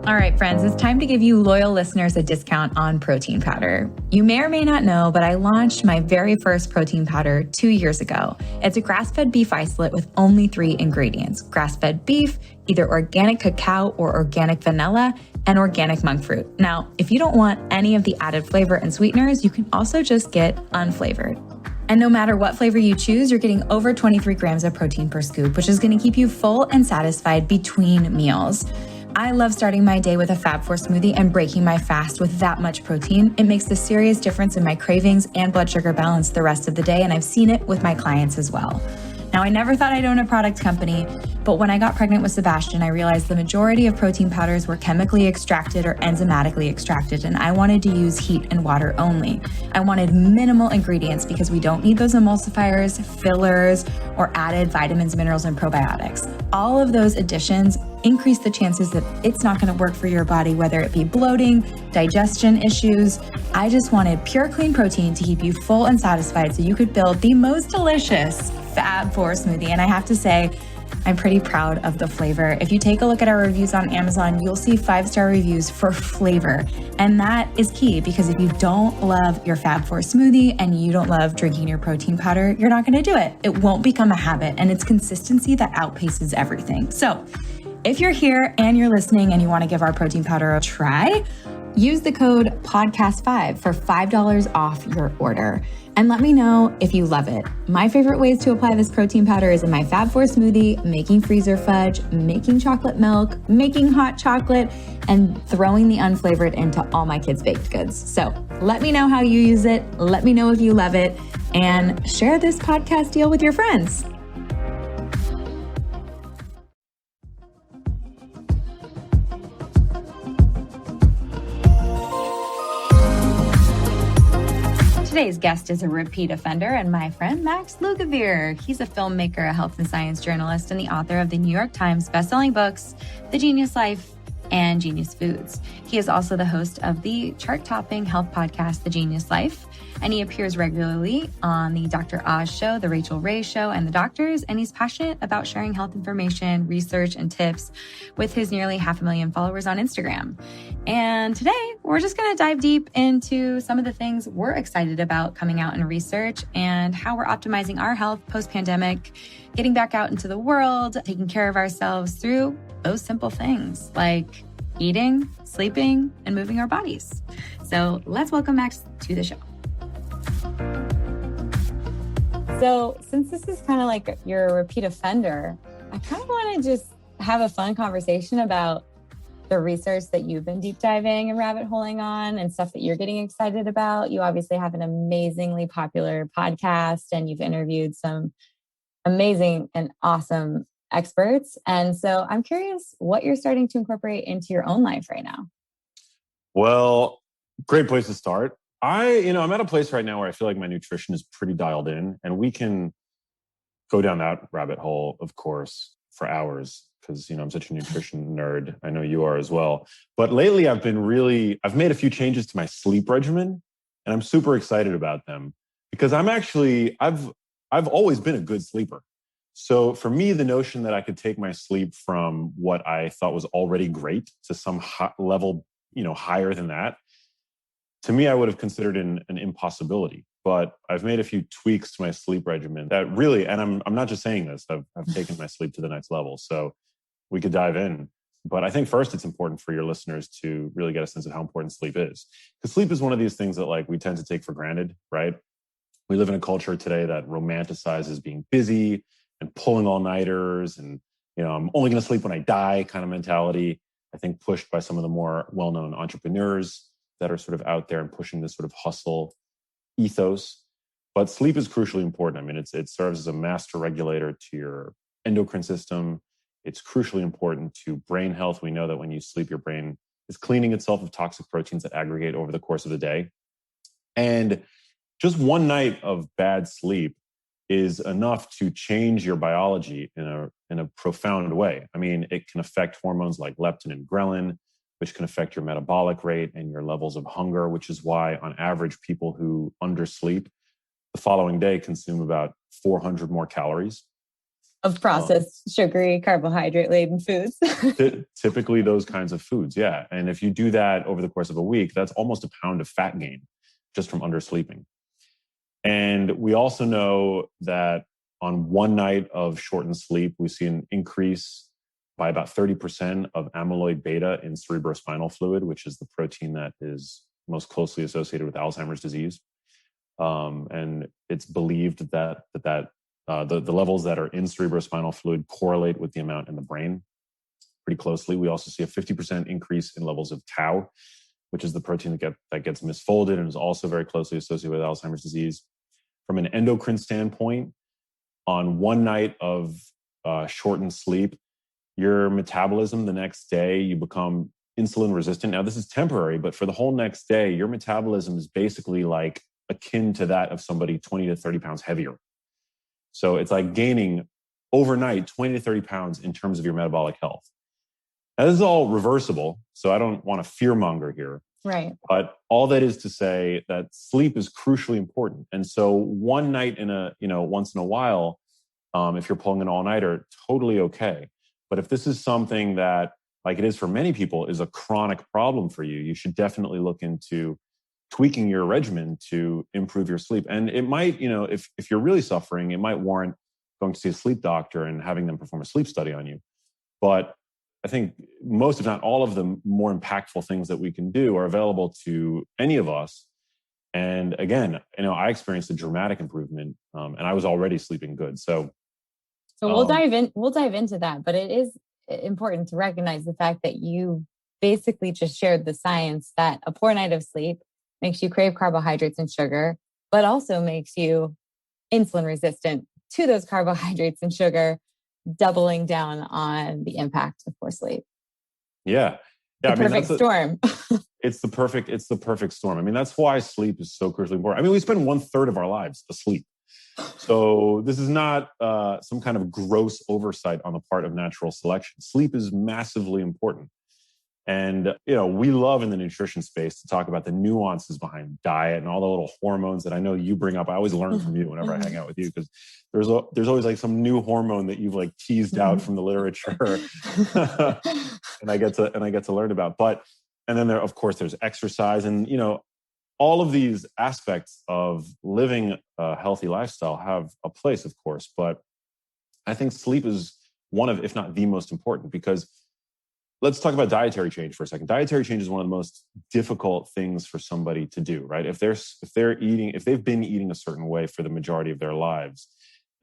All right, friends, it's time to give you loyal listeners a discount on protein powder. You may or may not know, but I launched my very first protein powder 2 years ago. It's a grass-fed beef isolate with only 3 ingredients: grass-fed beef, either organic cacao or organic vanilla, and organic monk fruit. Now, if you don't want any of the added flavor and sweeteners, you can also just get unflavored. And no matter what flavor you choose, you're getting over 23 grams of protein per scoop, which is going to keep you full and satisfied between meals. I love starting my day with a Fab4 smoothie and breaking my fast with that much protein. It makes a serious difference in my cravings and blood sugar balance the rest of the day, and I've seen it with my clients as well. Now, I never thought I'd own a product company, but when I got pregnant with Sebastian, I realized the majority of protein powders were chemically extracted or enzymatically extracted, and I wanted to use heat and water only. I wanted minimal ingredients because we don't need those emulsifiers, fillers, or added vitamins, minerals, and probiotics. All of those additions increase the chances that it's not going to work for your body, whether it be bloating, digestion issues. I just wanted pure, clean protein to keep you full and satisfied so you could build the most delicious Fab4 smoothie. And I have to say, I'm pretty proud of the flavor. If you take a look at our reviews on Amazon, you'll see 5-star reviews for flavor. And that is key, because if you don't love your Fab4 smoothie and you don't love drinking your protein powder, you're not going to do it. It won't become a habit, and it's consistency that outpaces everything. So if you're here and you're listening and you want to give our protein powder a try, use the code podcast5 for $5 off your order. And let me know if you love it. My favorite ways to apply this protein powder is in my Fab4 smoothie, making freezer fudge, making chocolate milk, making hot chocolate, and throwing the unflavored into all my kids' baked goods. So let me know how you use it. Let me know if you love it, and share this podcast deal with your friends. Today's guest is a repeat offender and my friend Max Lugavere. He's a filmmaker, a health and science journalist, and the author of the New York Times bestselling books, The Genius Life and Genius Foods. He is also the host of the chart-topping health podcast, The Genius Life, and he appears regularly on the Dr. Oz Show, The Rachel Ray Show, and The Doctors, and he's passionate about sharing health information, research, and tips with his nearly 500,000 followers on Instagram. And today, we're just going to dive deep into some of the things we're excited about coming out in research and how we're optimizing our health post-pandemic, getting back out into the world, taking care of ourselves through those simple things like eating, sleeping, and moving our bodies. So let's welcome Max to the show. So since this is kind of like you're a repeat offender, I kind of want to just have a fun conversation about the research that you've been deep diving and rabbit holing on and stuff that you're getting excited about. You obviously have an amazingly popular podcast and you've interviewed some amazing and awesome experts. And so I'm curious what you're starting to incorporate into your own life right now. Well, great place to start. I'm at a place right now where I feel like my nutrition is pretty dialed in, and we can go down that rabbit hole, of course, for hours because, I'm such a nutrition nerd. I know you are as well. But lately I've made a few changes to my sleep regimen, and I'm super excited about them because I've always been a good sleeper. So for me, the notion that I could take my sleep from what I thought was already great to some level, higher than that, to me, I would have considered an impossibility. But I've made a few tweaks to my sleep regimen that really, and I'm not just saying this, I've taken my sleep to the next level. So we could dive in. But I think first it's important for your listeners to really get a sense of how important sleep is. Because sleep is one of these things that we tend to take for granted, right? We live in a culture today that romanticizes being busy and pulling all-nighters and, I'm only going to sleep when I die kind of mentality. I think pushed by some of the more well-known entrepreneurs that are sort of out there and pushing this sort of hustle ethos. But sleep is crucially important. I mean, it serves as a master regulator to your endocrine system. It's crucially important to brain health. We know that when you sleep, your brain is cleaning itself of toxic proteins that aggregate over the course of the day. And just one night of bad sleep is enough to change your biology in a profound way. I mean, it can affect hormones like leptin and ghrelin, which can affect your metabolic rate and your levels of hunger, which is why on average, people who undersleep the following day consume about 400 more calories. of processed, sugary, carbohydrate-laden foods. Typically those kinds of foods, yeah. And if you do that over the course of a week, that's almost a pound of fat gain just from undersleeping. And we also know that on one night of shortened sleep, we see an increase by about 30% of amyloid beta in cerebrospinal fluid, which is the protein that is most closely associated with Alzheimer's disease. And it's believed that the levels that are in cerebrospinal fluid correlate with the amount in the brain pretty closely. We also see a 50% increase in levels of tau, which is the protein that gets misfolded and is also very closely associated with Alzheimer's disease. From an endocrine standpoint, on one night of shortened sleep, your metabolism the next day, you become insulin resistant. Now, this is temporary, but for the whole next day, your metabolism is basically like akin to that of somebody 20 to 30 pounds heavier. So it's like gaining overnight 20 to 30 pounds in terms of your metabolic health. Now, this is all reversible, so I don't want to fearmonger here. Right. But all that is to say that sleep is crucially important. And so one night once in a while, if you're pulling an all-nighter, totally okay. But if this is something that, like it is for many people, is a chronic problem for you, you should definitely look into tweaking your regimen to improve your sleep. And it might, if you're really suffering, it might warrant going to see a sleep doctor and having them perform a sleep study on you. But I think most, if not all of the more impactful things that we can do are available to any of us. And again, I experienced a dramatic improvement, and I was already sleeping good. So we'll dive into that, but it is important to recognize the fact that you basically just shared the science that a poor night of sleep makes you crave carbohydrates and sugar, but also makes you insulin resistant to those carbohydrates and sugar, doubling down on the impact of poor sleep. Yeah. The perfect storm. It's the perfect storm. I mean, that's why sleep is so crucially important. I mean, we spend 1/3 of our lives asleep. So this is not some kind of gross oversight on the part of natural selection. Sleep is massively important. And, we love in the nutrition space to talk about the nuances behind diet and all the little hormones that I know you bring up. I always learn from you whenever I hang out with you, because there's always like some new hormone that you've like teased out from the literature and I get to learn about. And then of course, there's exercise and, all of these aspects of living a healthy lifestyle have a place, of course. But I think sleep is one of, if not the most important, because let's talk about dietary change for a second. Dietary change is one of the most difficult things for somebody to do, right? If they've been eating a certain way for the majority of their lives,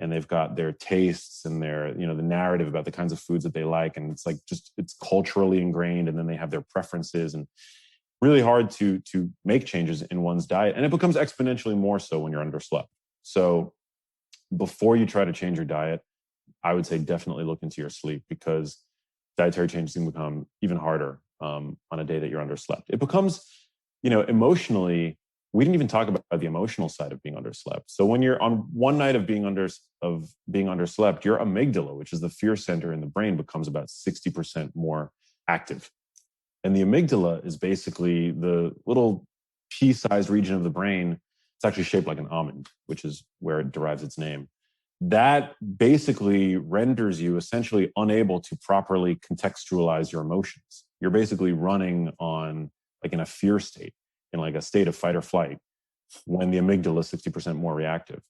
and they've got their tastes and their, the narrative about the kinds of foods that they like, and it's like it's culturally ingrained, and then they have their preferences, and really hard to make changes in one's diet. And it becomes exponentially more so when you're underslept. So before you try to change your diet, I would say definitely look into your sleep, because dietary changes can become even harder on a day that you're underslept. It becomes, emotionally, we didn't even talk about the emotional side of being underslept. So when you're on one night of being underslept, your amygdala, which is the fear center in the brain, becomes about 60% more active. And the amygdala is basically the little pea-sized region of the brain. It's actually shaped like an almond, which is where it derives its name. That basically renders you essentially unable to properly contextualize your emotions. You're basically running on like in a fear state, in like a state of fight or flight, when the amygdala is 60% more reactive.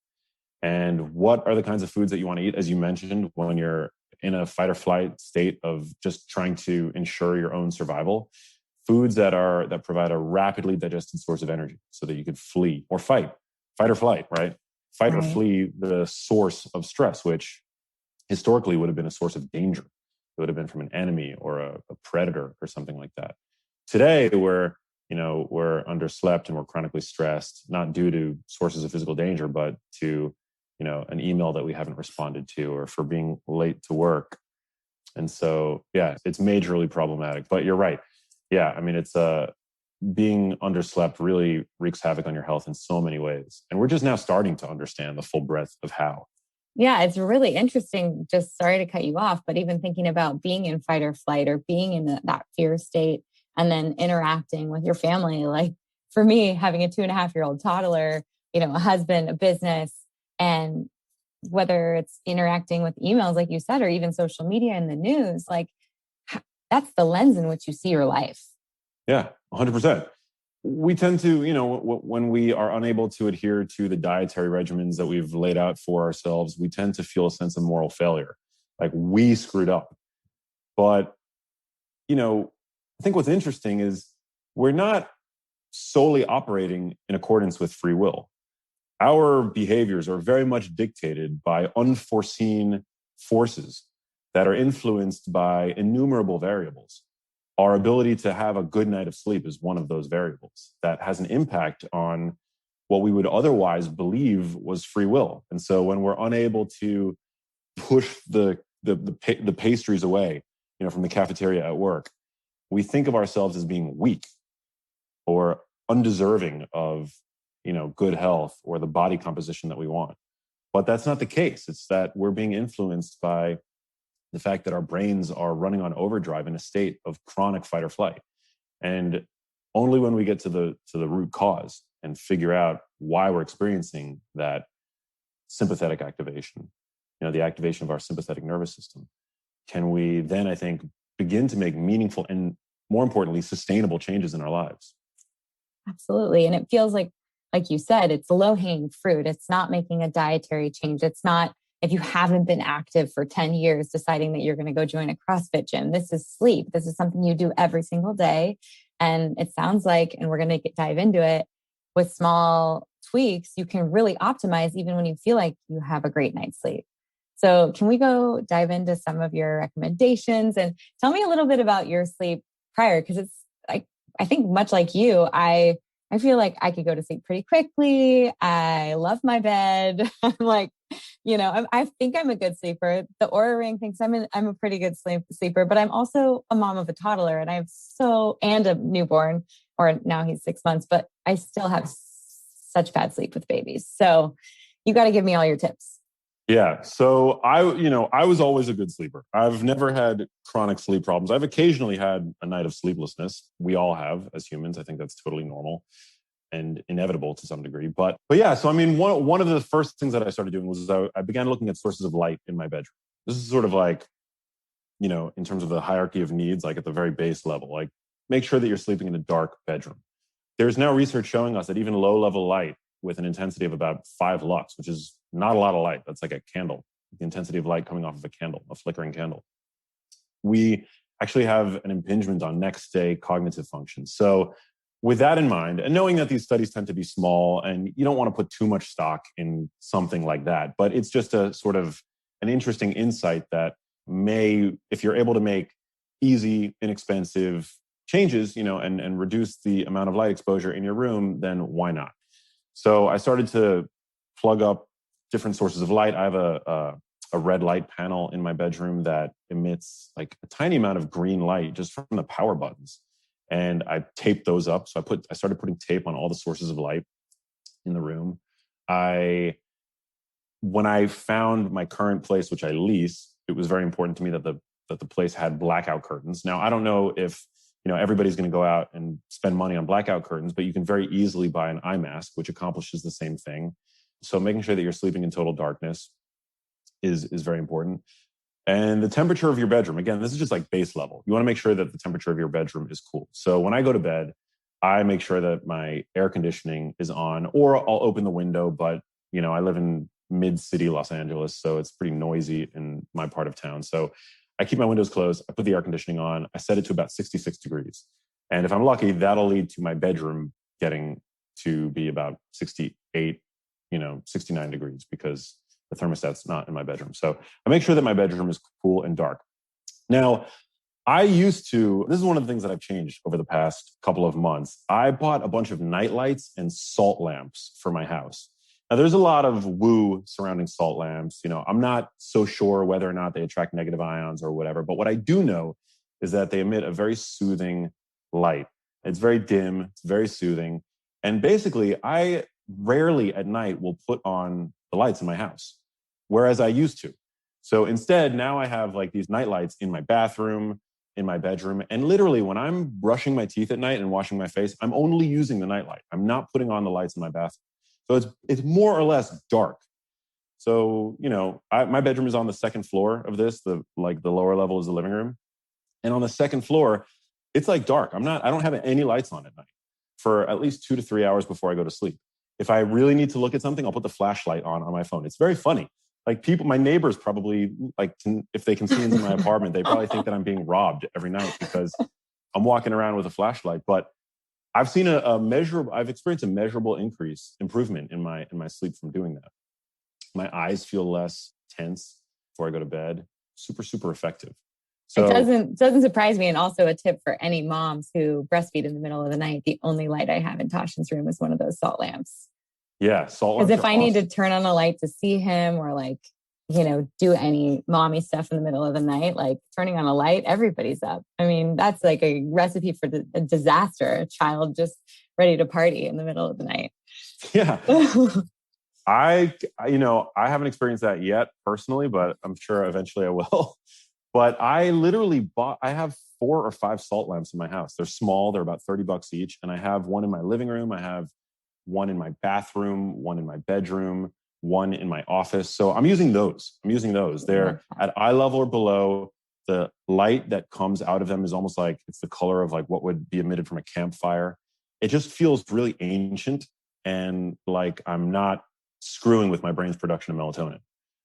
And what are the kinds of foods that you want to eat, as you mentioned, when you're in a fight or flight state of just trying to ensure your own survival? Foods that provide a rapidly digested source of energy so that you could flee or fight or flight, right? Fight or flee the source of stress, which historically would have been a source of danger. It would have been from an enemy or a predator or something like that. Today, we're underslept and we're chronically stressed, not due to sources of physical danger, but to an email that we haven't responded to, or for being late to work. And so, yeah, it's majorly problematic. But you're right. Yeah, I mean, it's being underslept really wreaks havoc on your health in so many ways. And we're just now starting to understand the full breadth of how. Yeah, it's really interesting. Just sorry to cut you off, but even thinking about being in fight or flight, or being in that fear state, and then interacting with your family. Like for me, having a 2.5-year-old toddler, a husband, a business, and whether it's interacting with emails, like you said, or even social media and the news, like that's the lens in which you see your life. Yeah, 100%. We tend to, when we are unable to adhere to the dietary regimens that we've laid out for ourselves, we tend to feel a sense of moral failure. Like we screwed up. But, I think what's interesting is we're not solely operating in accordance with free will. Our behaviors are very much dictated by unforeseen forces that are influenced by innumerable variables. Our ability to have a good night of sleep is one of those variables that has an impact on what we would otherwise believe was free will. And so when we're unable to push the pastries away, from the cafeteria at work, we think of ourselves as being weak or undeserving of, good health or the body composition that we want. But that's not the case. It's that we're being influenced by the fact that our brains are running on overdrive in a state of chronic fight or flight. And only when we get to the root cause and figure out why we're experiencing that sympathetic activation, the activation of our sympathetic nervous system, can we then, I think, begin to make meaningful and, more importantly, sustainable changes in our lives. Absolutely. And it feels like you said, it's low-hanging fruit. It's not making a dietary change. It's not, if you haven't been active for 10 years, deciding that you're going to go join a CrossFit gym. This is sleep. This is something you do every single day. And it sounds like, and we're going to dive into it, with small tweaks, you can really optimize even when you feel like you have a great night's sleep. So can we go dive into some of your recommendations and tell me a little bit about your sleep prior? Because it's like, I think much like you, I feel like I could go to sleep pretty quickly. I love my bed. I'm like, I think I'm a good sleeper. The Aura Ring thinks I'm a pretty good sleeper, but I'm also a mom of a toddler and and a newborn, or now he's 6 months, but I still have such bad sleep with babies. So you got to give me all your tips. Yeah. So I was always a good sleeper. I've never had chronic sleep problems. I've occasionally had a night of sleeplessness. We all have as humans. I think that's totally normal and inevitable to some degree. But yeah, so I mean, one of the first things that I started doing was I began looking at sources of light in my bedroom. This is sort of like, in terms of the hierarchy of needs, like at the very base level, like make sure that you're sleeping in a dark bedroom. There's now research showing us that even low level light with an intensity of about 5 lux, which is not a lot of light. That's like a candle, the intensity of light coming off of a candle, a flickering candle. We actually have an impingement on next day cognitive function. So with that in mind, and knowing that these studies tend to be small and you don't want to put too much stock in something like that, but it's just a sort of an interesting insight that may, if you're able to make easy, inexpensive changes, and reduce the amount of light exposure in your room, then why not? So I started to plug up different sources of light. I have a red light panel in my bedroom that emits like a tiny amount of green light just from the power buttons. And I taped those up. So I started putting tape on all the sources of light in the room. When I found my current place, which I lease, it was very important to me that the place had blackout curtains. Now, I don't know if everybody's going to go out and spend money on blackout curtains, but you can very easily buy an eye mask, which accomplishes the same thing. So making sure that you're sleeping in total darkness is very important. And the temperature of your bedroom, again, this is just like base level. You want to make sure that the temperature of your bedroom is cool. So when I go to bed, I make sure that my air conditioning is on, or I'll open the window. But, I live in mid-city Los Angeles, so it's pretty noisy in my part of town. So I keep my windows closed. I put the air conditioning on. I set it to about 66 degrees. And if I'm lucky, that'll lead to my bedroom getting to be about 68, 69 degrees because the thermostat's not in my bedroom. So I make sure that my bedroom is cool and dark. Now, this is one of the things that I've changed over the past couple of months. I bought a bunch of night lights and salt lamps for my house. Now, there's a lot of woo surrounding salt lamps. I'm not so sure whether or not they attract negative ions or whatever, but what I do know is that they emit a very soothing light. It's very dim, it's very soothing. And basically, I rarely at night will put on the lights in my house, whereas I used to. So instead, now I have like these night lights in my bathroom, in my bedroom. And literally when I'm brushing my teeth at night and washing my face, I'm only using the night light. I'm not putting on the lights in my bathroom. So it's more or less dark. So, my bedroom is on the second floor of this. The lower level is the living room. And on the second floor, it's like dark. I don't have any lights on at night for at least 2 to 3 hours before I go to sleep. If I really need to look at something, I'll put the flashlight on my phone. It's very funny. Like my neighbors probably if they can see into my apartment, they probably think that I'm being robbed every night because I'm walking around with a flashlight. But I've seen I've experienced a measurable improvement in my sleep from doing that. My eyes feel less tense before I go to bed. Super, super effective. So it doesn't surprise me. And also a tip for any moms who breastfeed in the middle of the night. The only light I have in Tashin's room is one of those salt lamps. Yeah, salt lamps. Because if I need to turn on a light to see him or do any mommy stuff in the middle of the night, like turning on a light, everybody's up. I mean, that's like a recipe for a disaster. A child just ready to party in the middle of the night. Yeah. I haven't experienced that yet personally, but I'm sure eventually I will. But I have 4 or 5 salt lamps in my house. They're small. They're about $30 each. And I have one in my living room. I have one in my bathroom, one in my bedroom, one in my office. So I'm using those. They're at eye level or below. The light that comes out of them is almost like it's the color of like what would be emitted from a campfire. It just feels really ancient and like I'm not screwing with my brain's production of melatonin,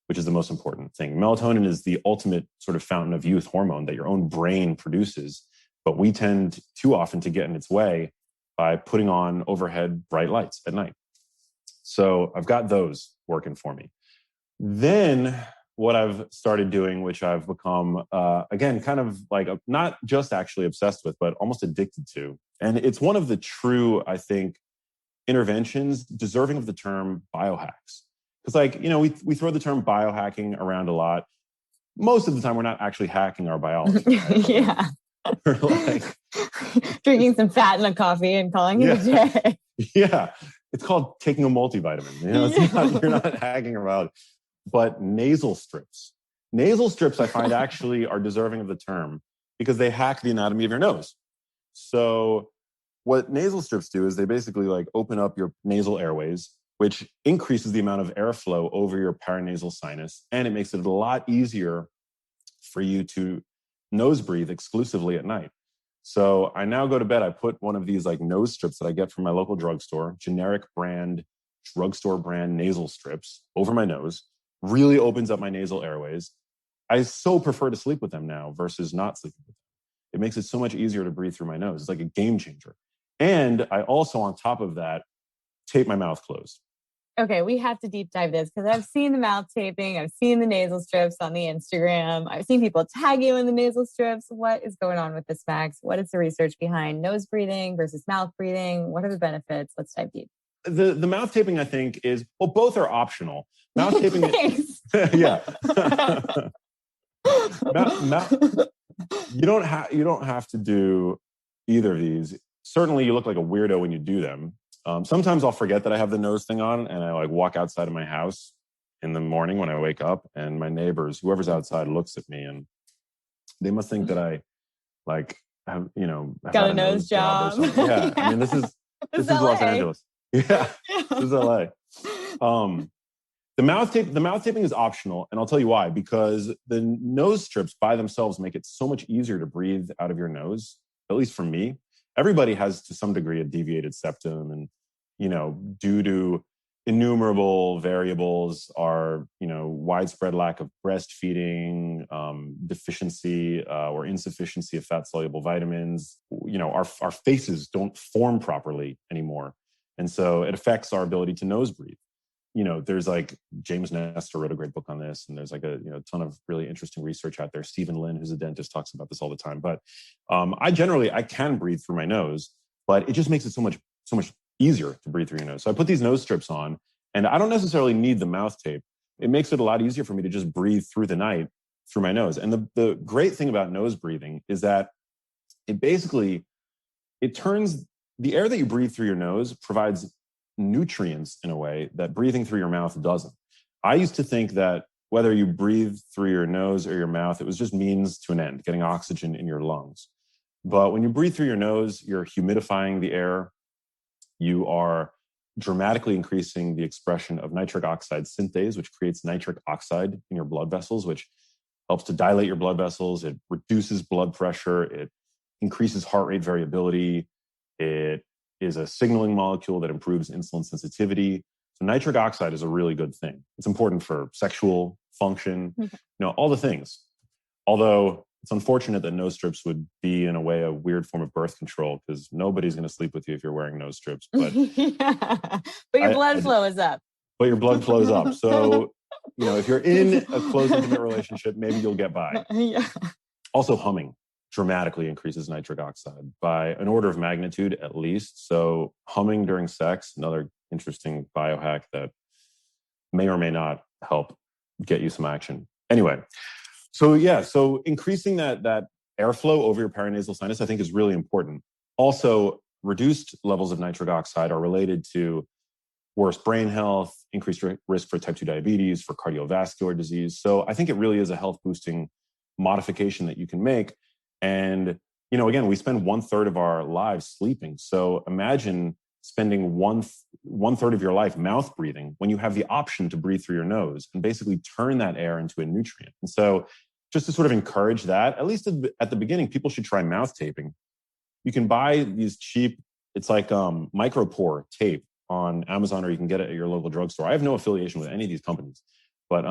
which is the most important thing. Melatonin is the ultimate sort of fountain of youth hormone that your own brain produces, but we tend too often to get in its way by putting on overhead bright lights at night. So I've got those working for me. Then what I've started doing, which I've become, again, kind of like not just actually obsessed with, but almost addicted to. And it's one of the true, I think, interventions deserving of the term biohacks. Because we throw the term biohacking around a lot. Most of the time, we're not actually hacking our biology. Right? Yeah. We're drinking some fat in a coffee and calling it a day. Yeah. It's called taking a multivitamin. You're not hacking your biology. But nasal strips. Nasal strips, I find, actually are deserving of the term because they hack the anatomy of your nose. So what nasal strips do is they basically like open up your nasal airways, which increases the amount of airflow over your paranasal sinus. And it makes it a lot easier for you to nose breathe exclusively at night. So I now go to bed, I put one of these like nose strips that I get from my local drugstore, generic brand, drugstore brand nasal strips over my nose, really opens up my nasal airways. I so prefer to sleep with them now versus not sleeping with them. It makes it so much easier to breathe through my nose. It's like a game changer. And I also, on top of that, tape my mouth closed. Okay, we have to deep dive this because I've seen the mouth taping. I've seen the nasal strips on the Instagram. I've seen people tag you in the nasal strips. What is going on with this, Max? What is the research behind nose breathing versus mouth breathing? What are the benefits? Let's dive deep. The mouth taping, I think, is, well, both are optional. Mouth taping, yeah. You don't have to do either of these. Certainly, you look like a weirdo when you do them. Sometimes I'll forget that I have the nose thing on and I like walk outside of my house in the morning when I wake up and my neighbors, whoever's outside looks at me and they must think that I like have got a nose job or something. Yeah. I mean, this is Los Angeles. Yeah. This is LA. The mouth taping is optional. And I'll tell you why, because the nose strips by themselves make it so much easier to breathe out of your nose, at least for me. Everybody has to some degree a deviated septum and, due to innumerable variables are, widespread lack of breastfeeding, deficiency or insufficiency of fat soluble vitamins. Our faces don't form properly anymore. And so it affects our ability to nose breathe. There's like James Nestor wrote a great book on this, and there's like a ton of really interesting research out there. Stephen Lin, who's a dentist, talks about this all the time. But I can breathe through my nose, but it just makes it so much easier to breathe through your nose. So I put these nose strips on, and I don't necessarily need the mouth tape. It makes it a lot easier for me to just breathe through the night through my nose. And the great thing about nose breathing is that it turns the air that you breathe through your nose provides nutrients in a way that breathing through your mouth doesn't. I used to think that whether you breathe through your nose or your mouth, it was just means to an end, getting oxygen in your lungs. But when you breathe through your nose, you're humidifying the air. You are dramatically increasing the expression of nitric oxide synthase, which creates nitric oxide in your blood vessels, which helps to dilate your blood vessels. It reduces blood pressure. It increases heart rate variability. It is a signaling molecule that improves insulin sensitivity. So nitric oxide is a really good thing. It's important for sexual function, all the things. Although it's unfortunate that nose strips would be, in a way, a weird form of birth control, because nobody's going to sleep with you if you're wearing nose strips. But But your blood flow is up. But your blood flows up. So, if you're in a close, intimate relationship, maybe you'll get by. Yeah. Also, humming dramatically increases nitric oxide by an order of magnitude at least. So humming during sex, another interesting biohack that may or may not help get you some action. Anyway, so increasing that airflow over your paranasal sinus, I think, is really important. Also, reduced levels of nitric oxide are related to worse brain health, increased risk for type 2 diabetes, for cardiovascular disease. So I think it really is a health boosting modification that you can make. And, again, we spend 1/3 of our lives sleeping. So imagine spending one third of your life mouth breathing when you have the option to breathe through your nose and basically turn that air into a nutrient. And so just to sort of encourage that, at least at the beginning, people should try mouth taping. You can buy these cheap, it's like micropore tape on Amazon, or you can get it at your local drugstore. I have no affiliation with any of these companies, but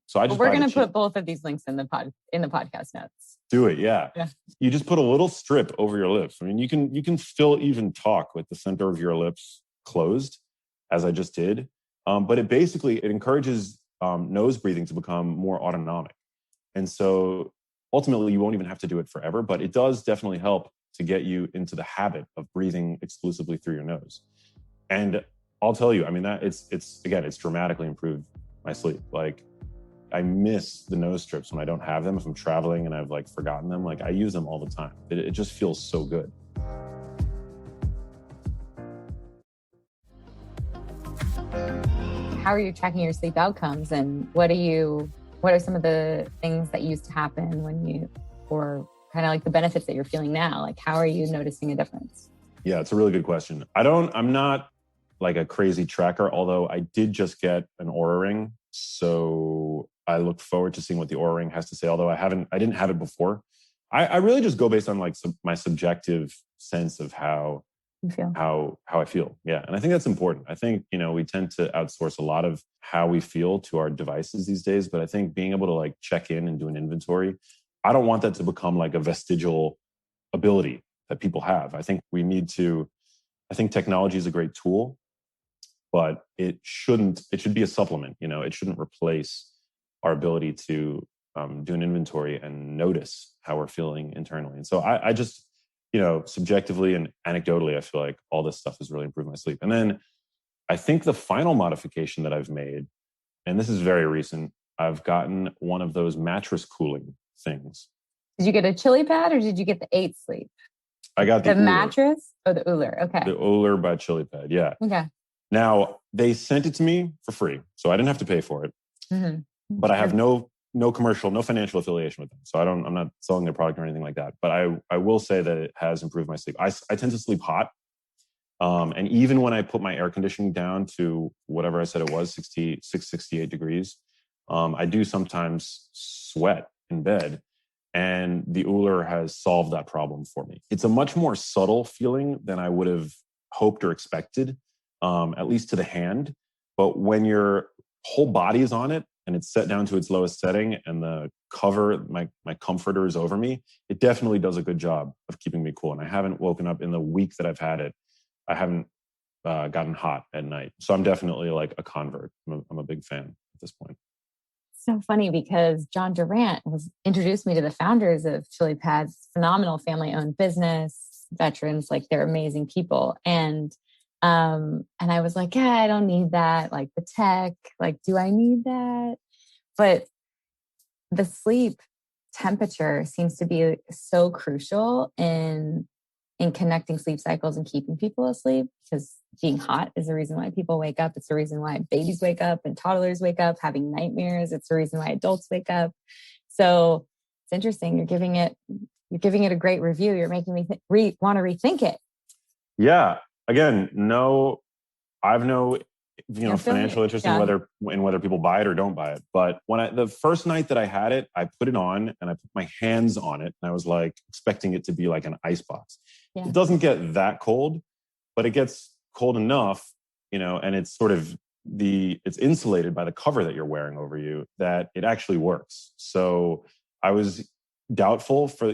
so I just we're going to put both of these links in the podcast notes. Do it, yeah. You just put a little strip over your lips. I mean, you can still even talk with the center of your lips closed, as I just did. But it encourages nose breathing to become more autonomic, and so ultimately you won't even have to do it forever. But it does definitely help to get you into the habit of breathing exclusively through your nose. And I'll tell you, I mean, that it's dramatically improved my sleep. Like, I miss the nose strips when I don't have them. If I'm traveling and I've forgotten them, I use them all the time. It just feels so good. How are you tracking your sleep outcomes, and what are some of the things that used to happen or kind of the benefits that you're feeling now? How are you noticing a difference? Yeah, it's a really good question. I'm not a crazy tracker, although I did just get an Oura Ring. So I look forward to seeing what the Oura Ring has to say, although I didn't have it before. I really just go based on my subjective sense of how you feel, how I feel. Yeah. And I think that's important. I think, we tend to outsource a lot of how we feel to our devices these days, but I think being able to check in and do an inventory, I don't want that to become a vestigial ability that people have. I think technology is a great tool, but it should be a supplement. It shouldn't replace our ability to do an inventory and notice how we're feeling internally. And so I just, subjectively and anecdotally, I feel like all this stuff has really improved my sleep. And then I think the final modification that I've made, and this is very recent, I've gotten one of those mattress cooling things. Did you get a chili pad or did you get the 8 sleep? I got the mattress or the Uller? Okay. The Uller by Chili Pad. Yeah. Okay. Now they sent it to me for free, so I didn't have to pay for it. Mm-hmm. But I have no commercial, no financial affiliation with them. So I'm not selling their product or anything like that. But I will say that it has improved my sleep. I tend to sleep hot. And even when I put my air conditioning down to whatever I said it was, 68 degrees, I do sometimes sweat in bed. And the Uller has solved that problem for me. It's a much more subtle feeling than I would have hoped or expected, at least to the hand. But when your whole body is on it and it's set down to its lowest setting and the cover, my comforter is over me, it definitely does a good job of keeping me cool. And I haven't woken up in the week that I've had it. I haven't gotten hot at night. So I'm definitely a convert. I'm a big fan at this point. So funny because John Durant introduced me to the founders of Chili Pad's phenomenal family-owned business, veterans, they're amazing people. And I was like, yeah, I don't need that. The tech, do I need that? But the sleep temperature seems to be so crucial in connecting sleep cycles and keeping people asleep, because being hot is the reason why people wake up. It's the reason why babies wake up and toddlers wake up having nightmares. It's the reason why adults wake up. So it's interesting. You're giving it a great review. You're making me want to rethink it. Yeah. Again, no I've no, financial interest in yeah. whether people buy it or don't buy it. But the first night that I had it, I put it on and I put my hands on it, and I was like expecting it to be like an ice box. Yeah. It doesn't get that cold, but it gets cold enough, and it's sort of it's insulated by the cover that you're wearing over you, that it actually works. So I was doubtful for,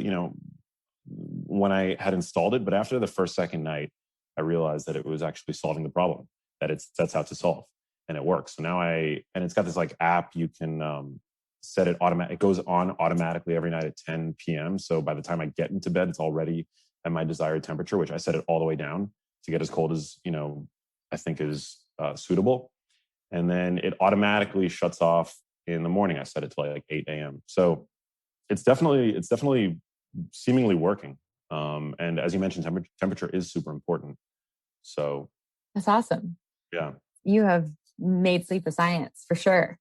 when I had installed it, but after the second night, I realized that it was actually solving the problem that it sets out to solve, and it works. So now and it's got this like app, you can set it automatic. It goes on automatically every night at 10 p.m. So by the time I get into bed, it's already at my desired temperature, which I set it all the way down to get as cold as, I think is suitable. And then it automatically shuts off in the morning. I set it to like 8 a.m. So it's definitely seemingly working. And as you mentioned, temperature is super important. So that's awesome. Yeah. You have made sleep a science for sure.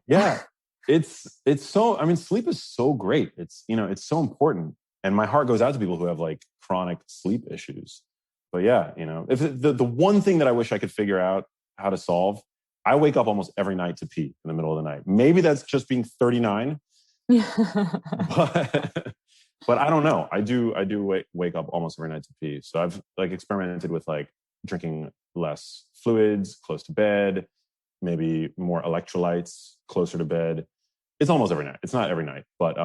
Yeah. It's so, sleep is so great. It's, it's so important. And my heart goes out to people who have like chronic sleep issues. But yeah, if the one thing that I wish I could figure out how to solve, I wake up almost every night to pee in the middle of the night. Maybe that's just being 39, but I don't know. I do wake up almost every night to pee. So I've like experimented with like drinking less fluids close to bed, maybe more electrolytes closer to bed. It's almost every night. It's not every night, but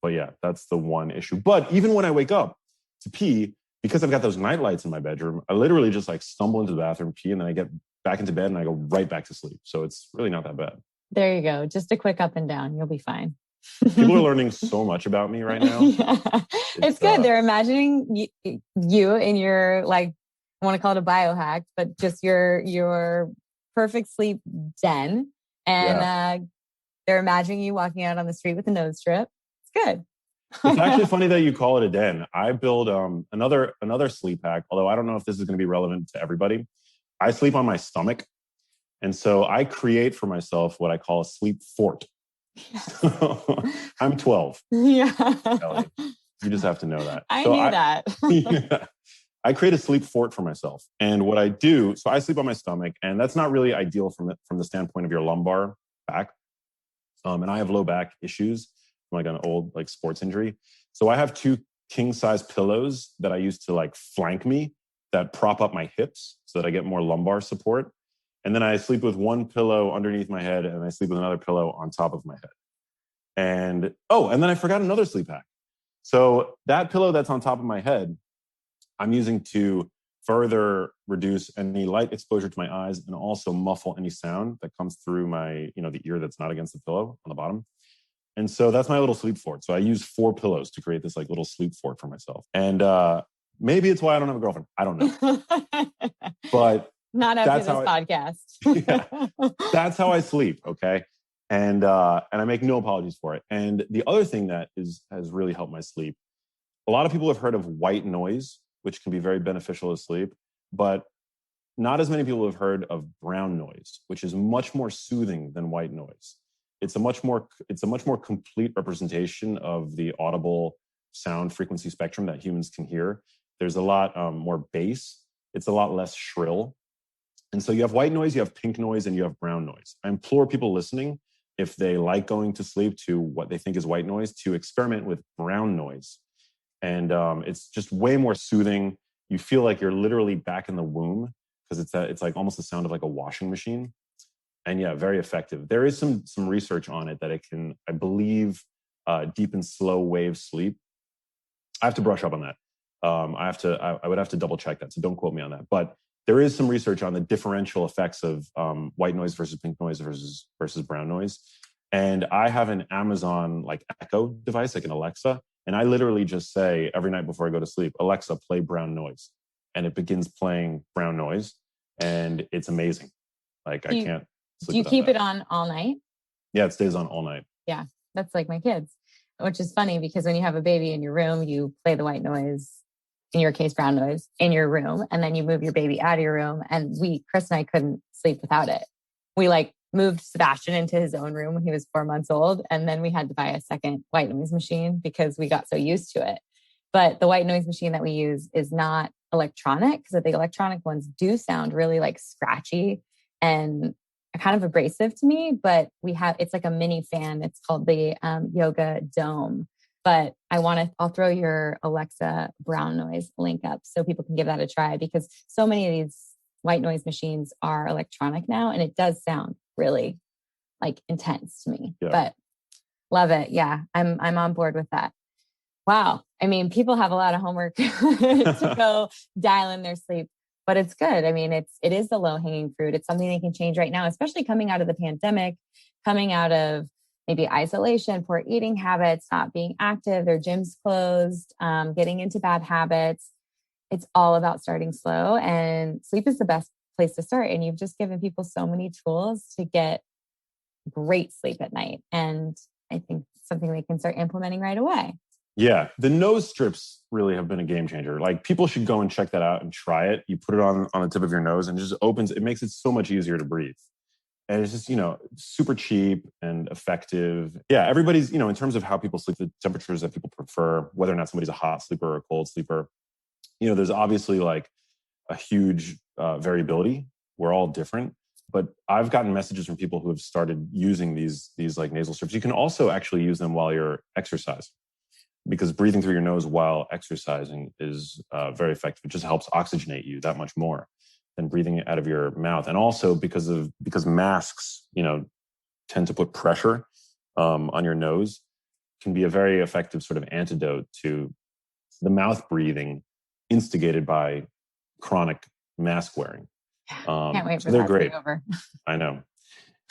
yeah, that's the one issue. But even when I wake up to pee, because I've got those night lights in my bedroom, I literally just like stumble into the bathroom, pee, and then I get back into bed and I go right back to sleep. So it's really not that bad. There you go. Just a quick up and down. You'll be fine. People are learning so much about me right now. Yeah. It's good. They're imagining you in your, like, I want to call it a biohack, but just your perfect sleep den. And they're imagining you walking out on the street with a nose strip. It's good. It's actually funny that you call it a den. I build another sleep hack, although I don't know if this is going to be relevant to everybody. I sleep on my stomach. And so I create for myself what I call a sleep fort. Yes. I'm 12. Yeah. Kelly. You just have to know that. I knew that. Yeah, I create a sleep fort for myself. And what I do, so I sleep on my stomach, and that's not really ideal from the standpoint of your lumbar back. And I have low back issues from like an old like sports injury. So I have 2 king size pillows that I use to like flank me that prop up my hips so that I get more lumbar support. And then I sleep with one pillow underneath my head, and I sleep with another pillow on top of my head. And then I forgot another sleep hack. So that pillow that's on top of my head, I'm using to further reduce any light exposure to my eyes and also muffle any sound that comes through my, the ear that's not against the pillow on the bottom. And so that's my little sleep fort. So I use 4 pillows to create this like little sleep fort for myself. And maybe it's why I don't have a girlfriend. I don't know. But not after this podcast. Yeah, that's how I sleep. Okay. And I make no apologies for it. And the other thing that has really helped my sleep, a lot of people have heard of white noise, which can be very beneficial to sleep, but not as many people have heard of brown noise, which is much more soothing than white noise. It's a much more complete representation of the audible sound frequency spectrum that humans can hear. There's a lot more bass. It's a lot less shrill. And so you have white noise, you have pink noise, and you have brown noise. I implore people listening, if they like going to sleep to what they think is white noise, to experiment with brown noise. And it's just way more soothing. You feel like you're literally back in the womb because it's like almost the sound of like a washing machine. And yeah, very effective. There is some research on it that it can, I believe, deepen slow wave sleep. I have to brush up on that. I would have to double check that. So don't quote me on that. But there is some research on the differential effects of white noise versus pink noise versus brown noise. And I have an Amazon like Echo device, like an Alexa. And I literally just say every night before I go to sleep, Alexa, play brown noise. And it begins playing brown noise. And it's amazing. Like I can't sleep. Do you keep it on all night? Yeah, it stays on all night. Yeah, that's like my kids, which is funny because when you have a baby in your room, you play the white noise, in your case, brown noise, in your room, and then you move your baby out of your room. And Chris and I couldn't sleep without it. We like moved Sebastian into his own room when he was 4 months old. And then we had to buy a second white noise machine because we got so used to it. But the white noise machine that we use is not electronic, because the electronic ones do sound really like scratchy and kind of abrasive to me. But it's like a mini fan. It's called the Yoga Dome. But I'll throw your Alexa brown noise link up so people can give that a try, because so many of these white noise machines are electronic now, and it does sound really like intense to me. Yeah. But love it. Yeah, I'm on board with that. Wow. I mean, people have a lot of homework to go dial in their sleep, but it's good. I mean, it is the low hanging fruit. It's something they can change right now, especially coming out of the pandemic, coming out of maybe isolation, poor eating habits, not being active, their gyms closed, getting into bad habits. It's all about starting slow, and sleep is the best place to start. And you've just given people so many tools to get great sleep at night. And I think something they can start implementing right away. Yeah, the nose strips really have been a game changer. Like, people should go and check that out and try it. You put it on the tip of your nose and it just opens. It makes it so much easier to breathe. And it's just, super cheap and effective. Yeah, everybody's, in terms of how people sleep, the temperatures that people prefer, whether or not somebody's a hot sleeper or a cold sleeper, there's obviously like a huge variability. We're all different. But I've gotten messages from people who have started using these like nasal strips. You can also actually use them while you're exercising, because breathing through your nose while exercising is very effective. It just helps oxygenate you that much more than breathing it out of your mouth. And also because masks, tend to put pressure on your nose, can be a very effective sort of antidote to the mouth breathing instigated by chronic mask wearing. Can't wait for they're that great. to be over. I know.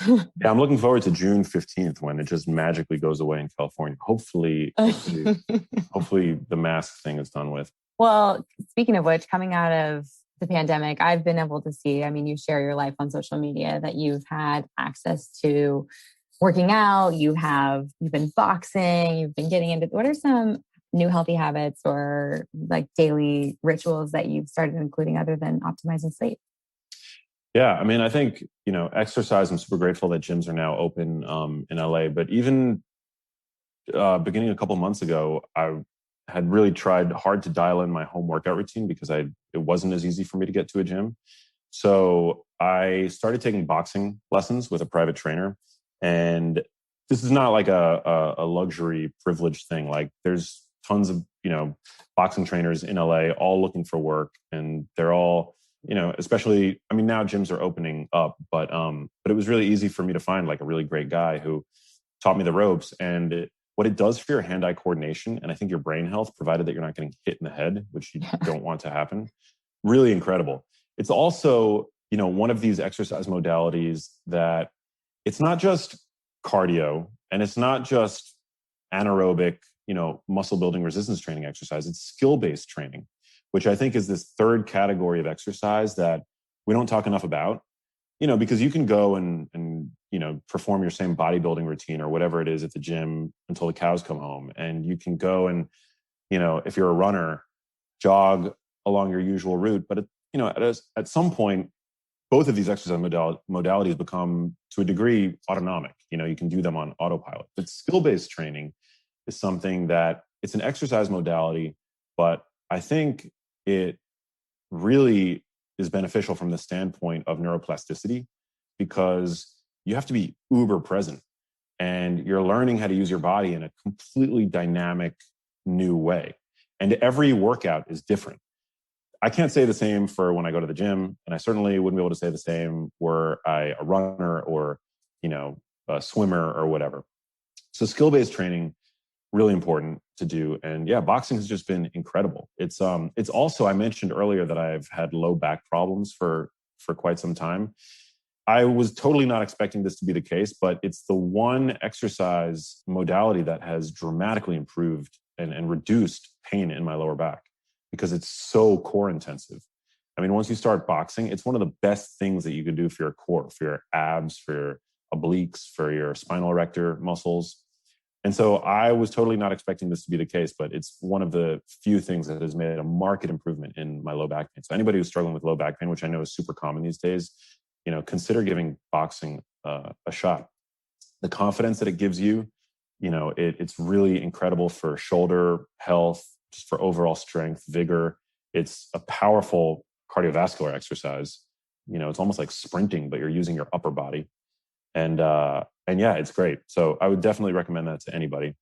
Yeah, I'm looking forward to June 15th when it just magically goes away in California. Hopefully the mask thing is done with. Well, speaking of which, coming out of the pandemic, I've been able to see, you share your life on social media, that you've had access to working out, you've been boxing, you've been getting into, what are some new healthy habits or like daily rituals that you've started including other than optimizing sleep? Yeah, I think, exercise, I'm super grateful that gyms are now open in LA. But even beginning a couple of months ago, I had really tried hard to dial in my home workout routine because it wasn't as easy for me to get to a gym. So I started taking boxing lessons with a private trainer. And this is not like a luxury privilege thing. Like, there's tons of, boxing trainers in LA all looking for work, and they're all, especially, now gyms are opening up, but it was really easy for me to find like a really great guy who taught me the ropes. And what it does for your hand-eye coordination, and I think your brain health, provided that you're not getting hit in the head, which you don't want to happen, really incredible. It's also, one of these exercise modalities that it's not just cardio, and it's not just anaerobic, muscle building resistance training exercise. It's skill-based training, which I think is this third category of exercise that we don't talk enough about, because you can go and perform your same bodybuilding routine or whatever it is at the gym until the cows come home. And you can go and, if you're a runner, jog along your usual route. But, at some point, both of these exercise modalities become, to a degree, autonomic. You can do them on autopilot. But skill-based training is something that it's an exercise modality, but I think it really is beneficial from the standpoint of neuroplasticity, because you have to be uber present and you're learning how to use your body in a completely dynamic new way. And every workout is different. I can't say the same for when I go to the gym, and I certainly wouldn't be able to say the same were I a runner or, a swimmer or whatever. So skill-based training, really important to do. And yeah, boxing has just been incredible. It's also, I mentioned earlier that I've had low back problems for quite some time. I was totally not expecting this to be the case, but it's the one exercise modality that has dramatically improved and reduced pain in my lower back, because it's so core intensive. Once you start boxing, it's one of the best things that you can do for your core, for your abs, for your obliques, for your spinal erector muscles. And so I was totally not expecting this to be the case, but it's one of the few things that has made a marked improvement in my low back pain. So anybody who's struggling with low back pain, which I know is super common these days, consider giving boxing a shot. The confidence that it gives you, it's really incredible for shoulder health, just for overall strength, vigor. It's a powerful cardiovascular exercise. It's almost like sprinting, but you're using your upper body. And yeah, it's great. So I would definitely recommend that to anybody.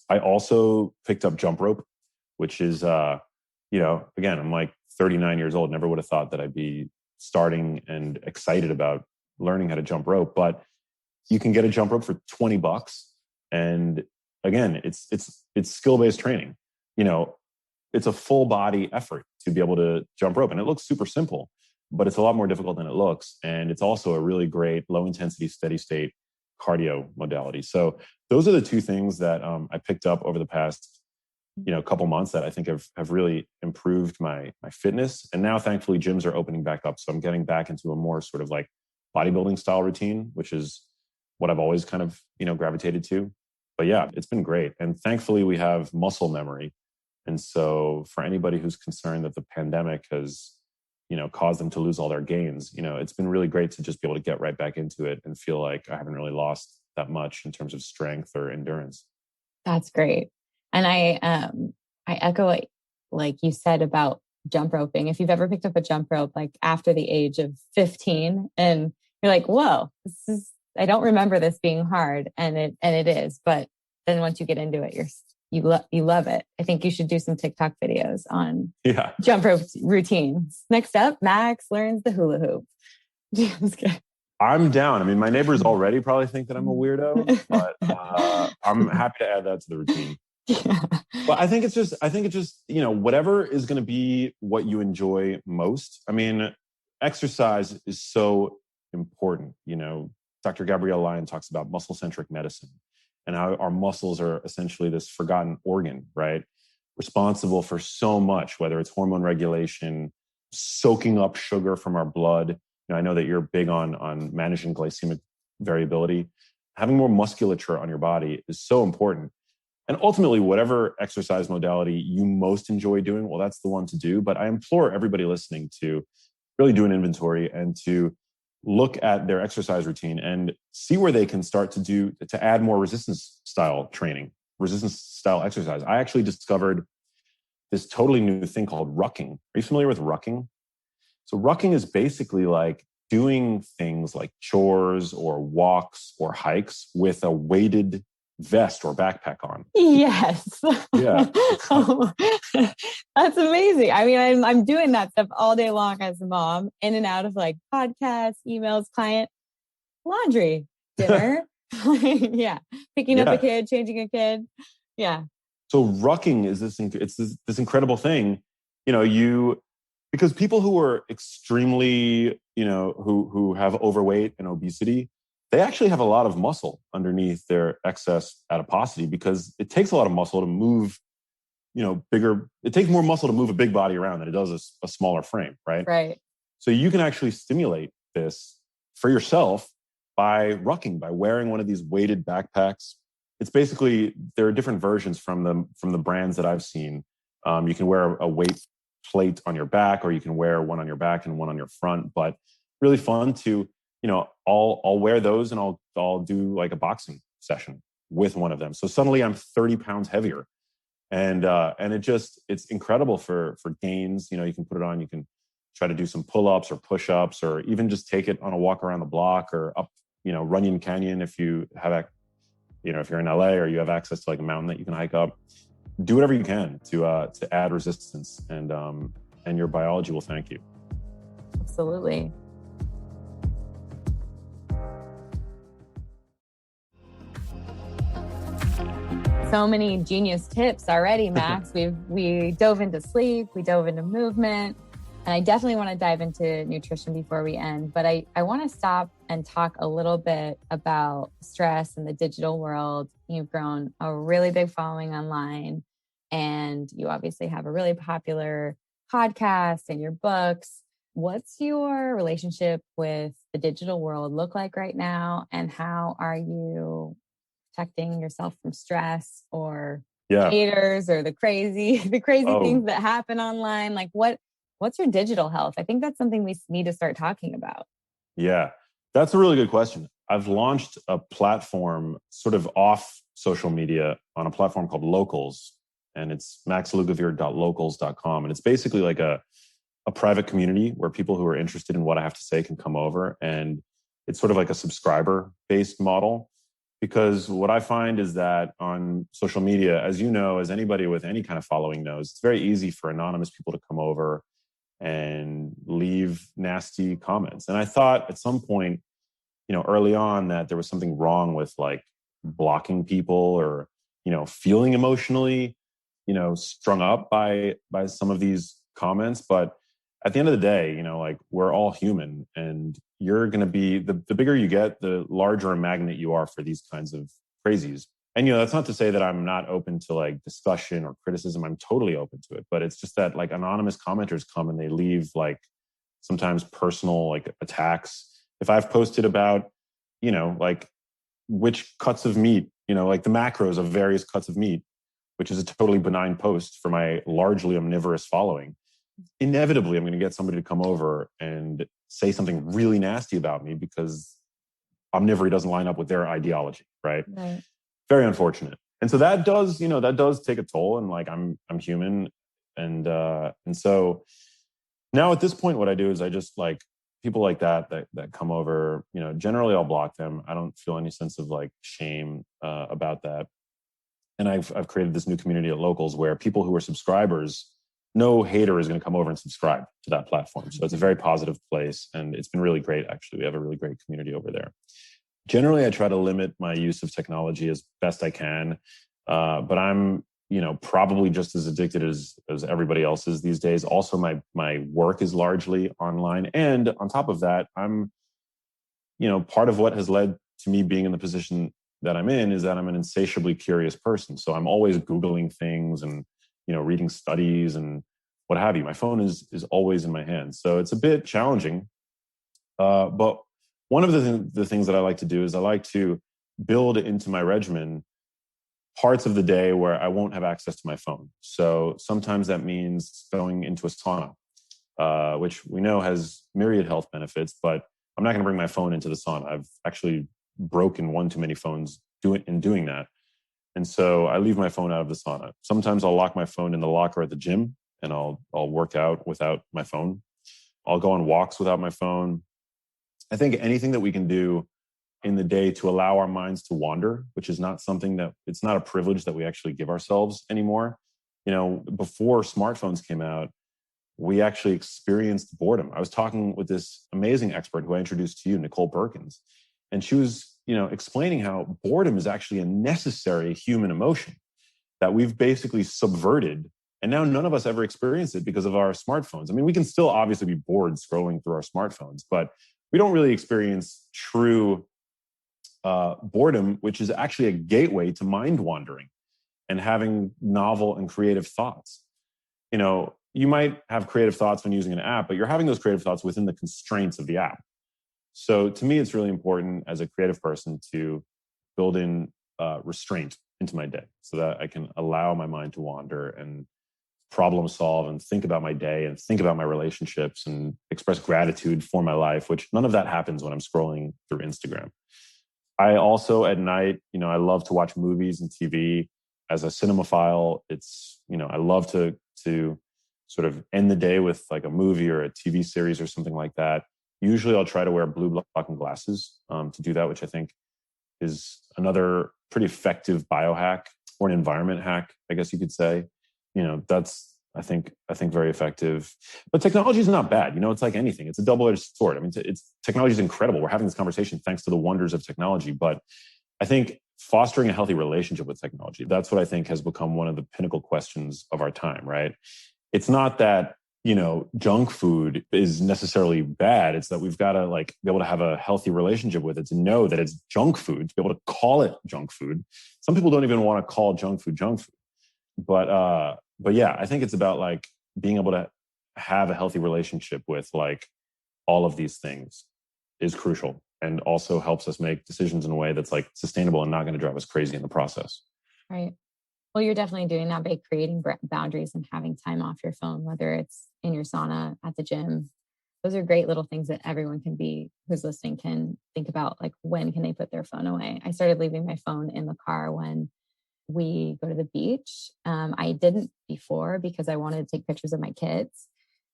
I also picked up jump rope, which is, again, I'm like 39 years old. Never would have thought that I'd be starting and excited about learning how to jump rope, but you can get a jump rope for $20. And again, it's skill-based training. It's a full body effort to be able to jump rope, and it looks super simple, but it's a lot more difficult than it looks. And it's also a really great low intensity, steady state cardio modality. So those are the two things that I picked up over the past, couple months that I think have really improved my fitness. And now thankfully gyms are opening back up. So I'm getting back into a more sort of like bodybuilding style routine, which is what I've always kind of, gravitated to. But yeah, it's been great. And thankfully we have muscle memory. And so for anybody who's concerned that the pandemic has, caused them to lose all their gains, it's been really great to just be able to get right back into it and feel like I haven't really lost that much in terms of strength or endurance. That's great. And I echo what, like you said about jump roping. If you've ever picked up a jump rope, like after the age of 15 and you're like, whoa, I don't remember this being hard. And it is, but then once you get into it, you love it. I think you should do some TikTok videos on jump rope routines. Next up, Max learns the hula hoop. I'm down. I mean, my neighbors already probably think that I'm a weirdo, but I'm happy to add that to the routine. Yeah. But I think it's just, whatever is going to be what you enjoy most. I mean, exercise is so important. Dr. Gabrielle Lyon talks about muscle-centric medicine and how our muscles are essentially this forgotten organ, right? Responsible for so much, whether it's hormone regulation, soaking up sugar from our blood. I know that you're big on managing glycemic variability. Having more musculature on your body is so important. And ultimately, whatever exercise modality you most enjoy doing, well, that's the one to do. But I implore everybody listening to really do an inventory and to look at their exercise routine and see where they can start to add more resistance style training, resistance style exercise. I actually discovered this totally new thing called rucking. Are you familiar with rucking? So rucking is basically like doing things like chores or walks or hikes with a weighted vest or backpack on. Yes. Yeah. Oh, that's amazing. I mean, I'm doing that stuff all day long as a mom, in and out of like podcasts, emails, client, laundry, dinner. Yeah. Picking up a kid, changing a kid. Yeah. So rucking is this incredible thing, because people who are extremely, who have overweight and obesity, they actually have a lot of muscle underneath their excess adiposity because it takes a lot of muscle to move, bigger. It takes more muscle to move a big body around than it does a smaller frame, right? Right. So you can actually stimulate this for yourself by rucking, by wearing one of these weighted backpacks. It's basically, there are different versions from the brands that I've seen. You can wear a weight plate on your back, or you can wear one on your back and one on your front, but really fun to, I'll wear those and I'll do like a boxing session with one of them. So suddenly I'm 30 pounds heavier. And it's incredible for gains. You can put it on, you can try to do some pull-ups or push-ups, or even just take it on a walk around the block or up, Runyon Canyon. If you have, if you're in LA or you have access to like a mountain that you can hike up, do whatever you can to add resistance, and your biology will thank you. Absolutely. So many genius tips already, Max. We dove into sleep, we dove into movement, and I definitely want to dive into nutrition before we end. But I want to stop and talk a little bit about stress in the digital world. You've grown a really big following online, and you obviously have a really popular podcast and your books. What's your relationship with the digital world look like right now? And how are you protecting yourself from stress or haters or the crazy things that happen online? Like what's your digital health? I think that's something we need to start talking about. Yeah, that's a really good question. I've launched a platform sort of off social media on a platform called Locals, and it's maxlugavere.locals.com. And it's basically like a a private community where people who are interested in what I have to say can come over. And it's sort of like a subscriber based model. Because what I find is that on social media, as you know, as anybody with any kind of following knows, it's very easy for anonymous people to come over and leave nasty comments. And I thought at some point, early on, that there was something wrong with like blocking people or, feeling emotionally, strung up by some of these comments. But at the end of the day, like we're all human, and you're going to be the bigger you get, the larger a magnet you are for these kinds of crazies. And, that's not to say that I'm not open to like discussion or criticism. I'm totally open to it. But it's just that like anonymous commenters come and they leave like sometimes personal like attacks. If I've posted about, like which cuts of meat, like the macros of various cuts of meat, which is a totally benign post for my largely omnivorous following, inevitably I'm going to get somebody to come over and say something really nasty about me because omnivory doesn't line up with their ideology, right? Right. Very unfortunate. And so that does take a toll, and like I'm human, and so now at this point what I do is I just like people like that come over, generally I'll block them. I don't feel any sense of like shame about that. And I've created this new community at Locals where people who are subscribers, no hater is going to come over and subscribe to that platform. So it's a very positive place, and it's been really great. Actually, we have a really great community over there. Generally, I try to limit my use of technology as best I can, but I'm probably just as addicted as everybody else is these days. Also, my work is largely online, and on top of that, I'm part of what has led to me being in the position that I'm in is that I'm an insatiably curious person. So I'm always Googling things and, reading studies and what have you. My phone is always in my hand. So it's a bit challenging. But one of the things that I like to do is I like to build into my regimen parts of the day where I won't have access to my phone. So sometimes that means going into a sauna, which we know has myriad health benefits, but I'm not going to bring my phone into the sauna. I've actually broken one too many phones doing that. And so I leave my phone out of the sauna. Sometimes I'll lock my phone in the locker at the gym and I'll work out without my phone. I'll go on walks without my phone. I think anything that we can do in the day to allow our minds to wander, which is not something it's not a privilege that we actually give ourselves anymore. Before smartphones came out, we actually experienced boredom. I was talking with this amazing expert who I introduced to you, Nicole Perkins, and she was, explaining how boredom is actually a necessary human emotion that we've basically subverted. And now none of us ever experience it because of our smartphones. I mean, we can still obviously be bored scrolling through our smartphones, but we don't really experience true boredom, which is actually a gateway to mind wandering and having novel and creative thoughts. You might have creative thoughts when using an app, but you're having those creative thoughts within the constraints of the app. So to me, it's really important as a creative person to build in restraint into my day so that I can allow my mind to wander and problem solve and think about my day and think about my relationships and express gratitude for my life, which none of that happens when I'm scrolling through Instagram. I also at night, I love to watch movies and TV. As a cinemaphile, it's, I love to sort of end the day with like a movie or a TV series or something like that. Usually I'll try to wear blue blocking glasses to do that, which I think is another pretty effective biohack or an environment hack, I guess you could say. That's, I think very effective. But technology is not bad. It's like anything. It's a double-edged sword. I mean, technology is incredible. We're having this conversation thanks to the wonders of technology. But I think fostering a healthy relationship with technology, that's what I think has become one of the pinnacle questions of our time, right? It's not that, junk food is necessarily bad. It's that we've got to like be able to have a healthy relationship with it, to know that it's junk food, to be able to call it junk food. Some people don't even want to call junk food. But yeah, I think it's about like being able to have a healthy relationship with like all of these things is crucial, and also helps us make decisions in a way that's like sustainable and not going to drive us crazy in the process. Right. Well, you're definitely doing that by creating boundaries and having time off your phone, whether it's in your sauna, at the gym. Those are great little things that everyone who's listening can think about, like when can they put their phone away? I started leaving my phone in the car when we go to the beach. I didn't before because I wanted to take pictures of my kids.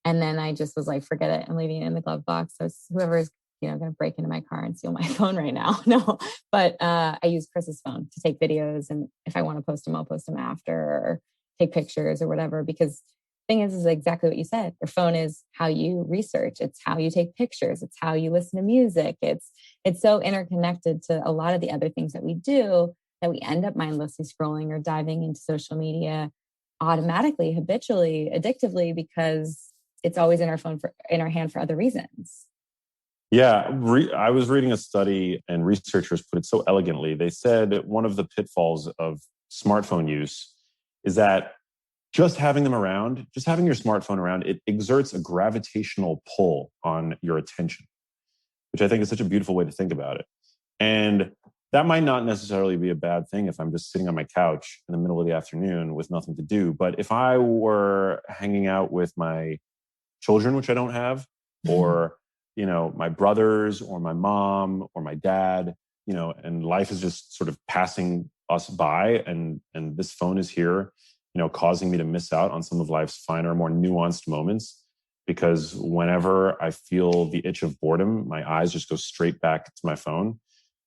And then I just was like, forget it. I'm leaving it in the glove box. So whoever's, going to break into my car and steal my phone right now. No, but I use Chris's phone to take videos. And if I want to post them, I'll post them after or take pictures or whatever. Because the thing is exactly what you said. Your phone is how you research. It's how you take pictures. It's how you listen to music. It's so interconnected to a lot of the other things that we do that we end up mindlessly scrolling or diving into social media automatically, habitually, addictively, because it's always in our hand for other reasons. Yeah, I was reading a study and researchers put it so elegantly. They said one of the pitfalls of smartphone use is that just having them around, just having your smartphone around, it exerts a gravitational pull on your attention, which I think is such a beautiful way to think about it. And that might not necessarily be a bad thing if I'm just sitting on my couch in the middle of the afternoon with nothing to do. But if I were hanging out with my children, which I don't have, or my brothers or my mom or my dad, and life is just sort of passing us by, and this phone is here, causing me to miss out on some of life's finer, more nuanced moments. Because whenever I feel the itch of boredom, my eyes just go straight back to my phone.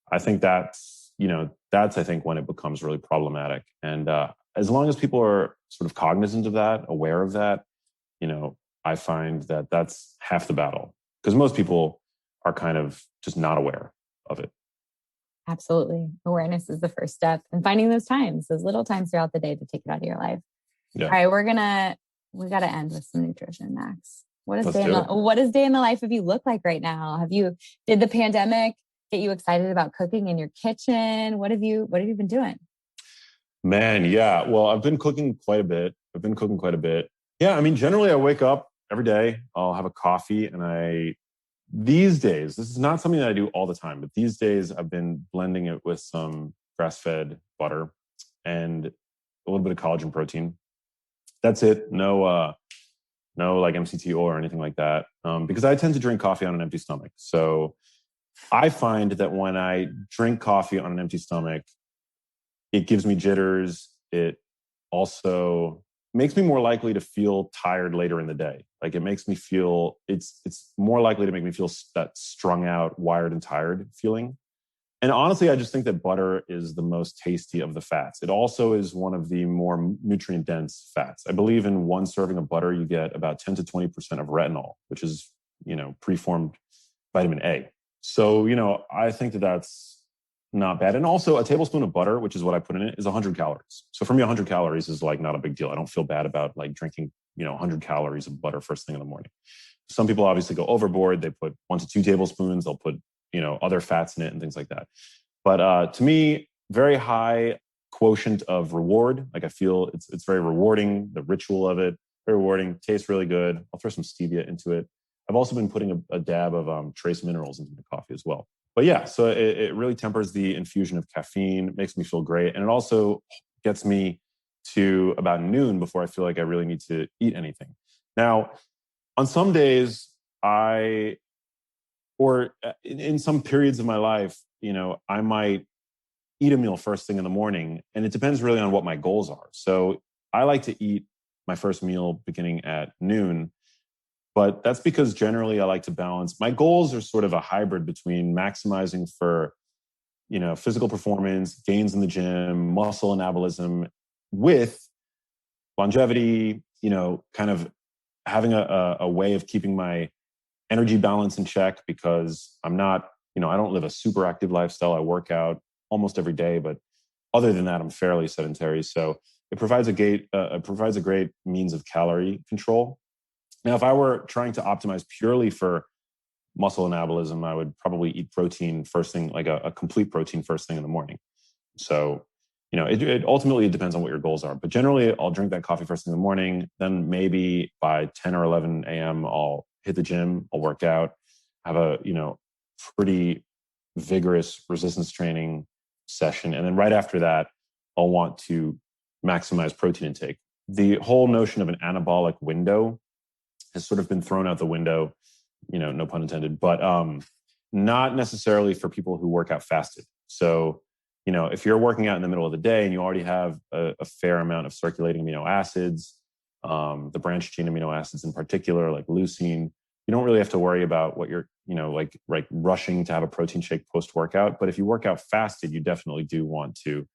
I think that's I think when it becomes really problematic. And as long as people are sort of cognizant of that, aware of that, I find that that's half the battle. Because most people are kind of just not aware of it. Absolutely. Awareness is the first step. And finding those little times throughout the day to take it out of your life. Yeah. All right, we got to end with some nutrition, Max. What does day in the life of you look like right now? Did the pandemic get you excited about cooking in your kitchen? What have you been doing? Man, yeah. Well, I've been cooking quite a bit. Yeah, I mean, generally I wake up every day, I'll have a coffee, and these days, this is not something that I do all the time, but these days I've been blending it with some grass-fed butter and a little bit of collagen protein. That's it. No like MCT oil or anything like that. Because I tend to drink coffee on an empty stomach. So I find that when I drink coffee on an empty stomach, it gives me jitters. It also makes me more likely to feel tired later in the day. Like it makes me feel, it's more likely to make me feel that strung out, wired and tired feeling. And honestly, I just think that butter is the most tasty of the fats. It also is one of the more nutrient dense fats. I believe in one serving of butter, you get about 10 to 20% of retinol, which is, preformed vitamin A. So, I think that that's not bad. And also a tablespoon of butter, which is what I put in it, is 100 calories. So for me, 100 calories is like not a big deal. I don't feel bad about like drinking, 100 calories of butter first thing in the morning. Some people obviously go overboard. They put 1 to 2 tablespoons. They'll put, other fats in it and things like that. But to me, very high quotient of reward. Like I feel it's very rewarding. The ritual of it, very rewarding, tastes really good. I'll throw some stevia into it. I've also been putting a dab of trace minerals into my coffee as well. But yeah, so it really tempers the infusion of caffeine, makes me feel great. And it also gets me to about noon before I feel like I really need to eat anything. Now, on some days, in some periods of my life, I might eat a meal first thing in the morning. And it depends really on what my goals are. So I like to eat my first meal beginning at noon. But that's because generally I like to balance. My goals are sort of a hybrid between maximizing for, physical performance, gains in the gym, muscle anabolism, with longevity, kind of having a way of keeping my energy balance in check, because I'm not, I don't live a super active lifestyle. I work out almost every day, but other than that, I'm fairly sedentary. So it provides a great means of calorie control. Now, if I were trying to optimize purely for muscle anabolism, I would probably eat protein first thing, like a complete protein first thing in the morning. So, it ultimately depends on what your goals are. But generally, I'll drink that coffee first thing in the morning. Then maybe by 10 or 11 a.m., I'll hit the gym, I'll work out, have a, pretty vigorous resistance training session. And then right after that, I'll want to maximize protein intake. The whole notion of an anabolic window has sort of been thrown out the window, no pun intended, but not necessarily for people who work out fasted. So, if you're working out in the middle of the day and you already have a fair amount of circulating amino acids, the branched chain amino acids in particular, like leucine. You don't really have to worry about what you're, like rushing to have a protein shake post-workout. But if you work out fasted, you definitely do want to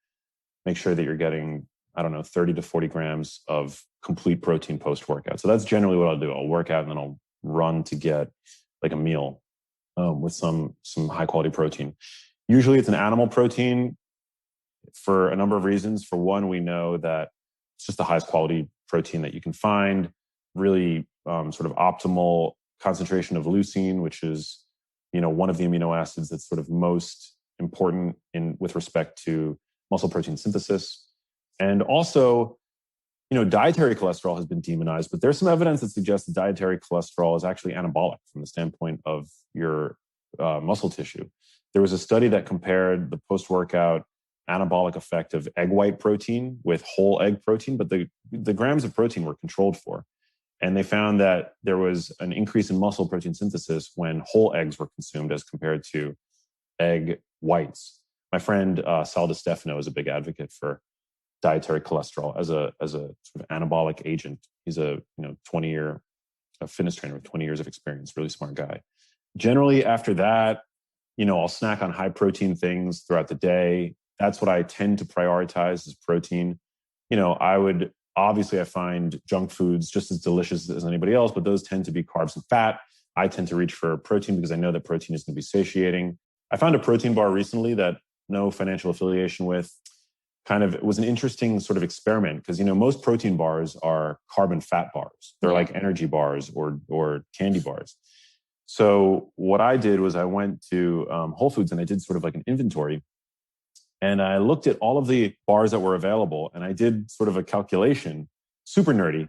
make sure that you're getting, 30 to 40 grams of complete protein post-workout. So that's generally what I'll do. I'll work out and then I'll run to get like a meal with some high quality protein. Usually it's an animal protein for a number of reasons. For one, we know that it's just the highest quality protein that you can find, really sort of optimal concentration of leucine, which is, one of the amino acids that's sort of most important with respect to muscle protein synthesis. And also, dietary cholesterol has been demonized, but there's some evidence that suggests that dietary cholesterol is actually anabolic from the standpoint of your muscle tissue. There was a study that compared the post-workout anabolic effect of egg white protein with whole egg protein, but the grams of protein were controlled for. And they found that there was an increase in muscle protein synthesis when whole eggs were consumed as compared to egg whites. My friend Sal DiStefano is a big advocate for dietary cholesterol as a sort of anabolic agent. He's a 20-year fitness trainer with 20 years of experience, really smart guy. Generally, after that, I'll snack on high protein things throughout the day. That's what I tend to prioritize is protein. I find junk foods just as delicious as anybody else, but those tend to be carbs and fat. I tend to reach for protein because I know that protein is going to be satiating. I found a protein bar recently that no financial affiliation with. It was an interesting sort of experiment because, most protein bars are carb and fat bars. They're like energy bars or candy bars. So what I did was I went to Whole Foods and I did sort of like an inventory. And I looked at all of the bars that were available and I did sort of a calculation, super nerdy,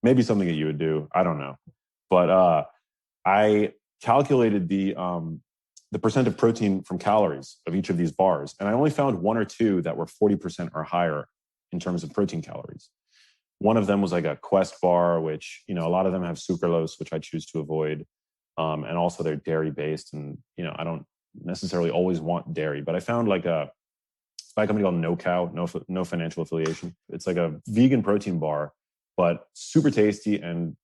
maybe something that you would do. I don't know. But I calculated the percent of protein from calories of each of these bars. And I only found one or two that were 40% or higher in terms of protein calories. One of them was like a Quest bar, which, a lot of them have sucralose, which I choose to avoid. And also they're dairy based. And, I don't necessarily always want dairy, but I found like by a company called No Cow, no financial affiliation. It's like a vegan protein bar, but super tasty and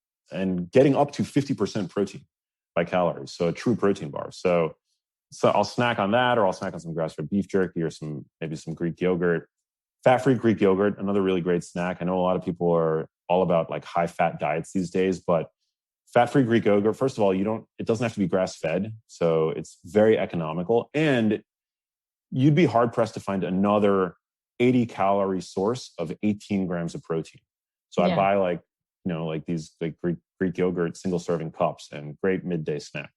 getting up to 50% protein by calories. So a true protein bar. So I'll snack on that, or I'll snack on some grass-fed beef jerky or maybe some Greek yogurt. Fat-free Greek yogurt, another really great snack. I know a lot of people are all about like high-fat diets these days, but fat-free Greek yogurt, first of all, it doesn't have to be grass-fed, so it's very economical. And you'd be hard-pressed to find another 80-calorie source of 18 grams of protein. So I buy these Greek yogurt single-serving cups and great midday snack.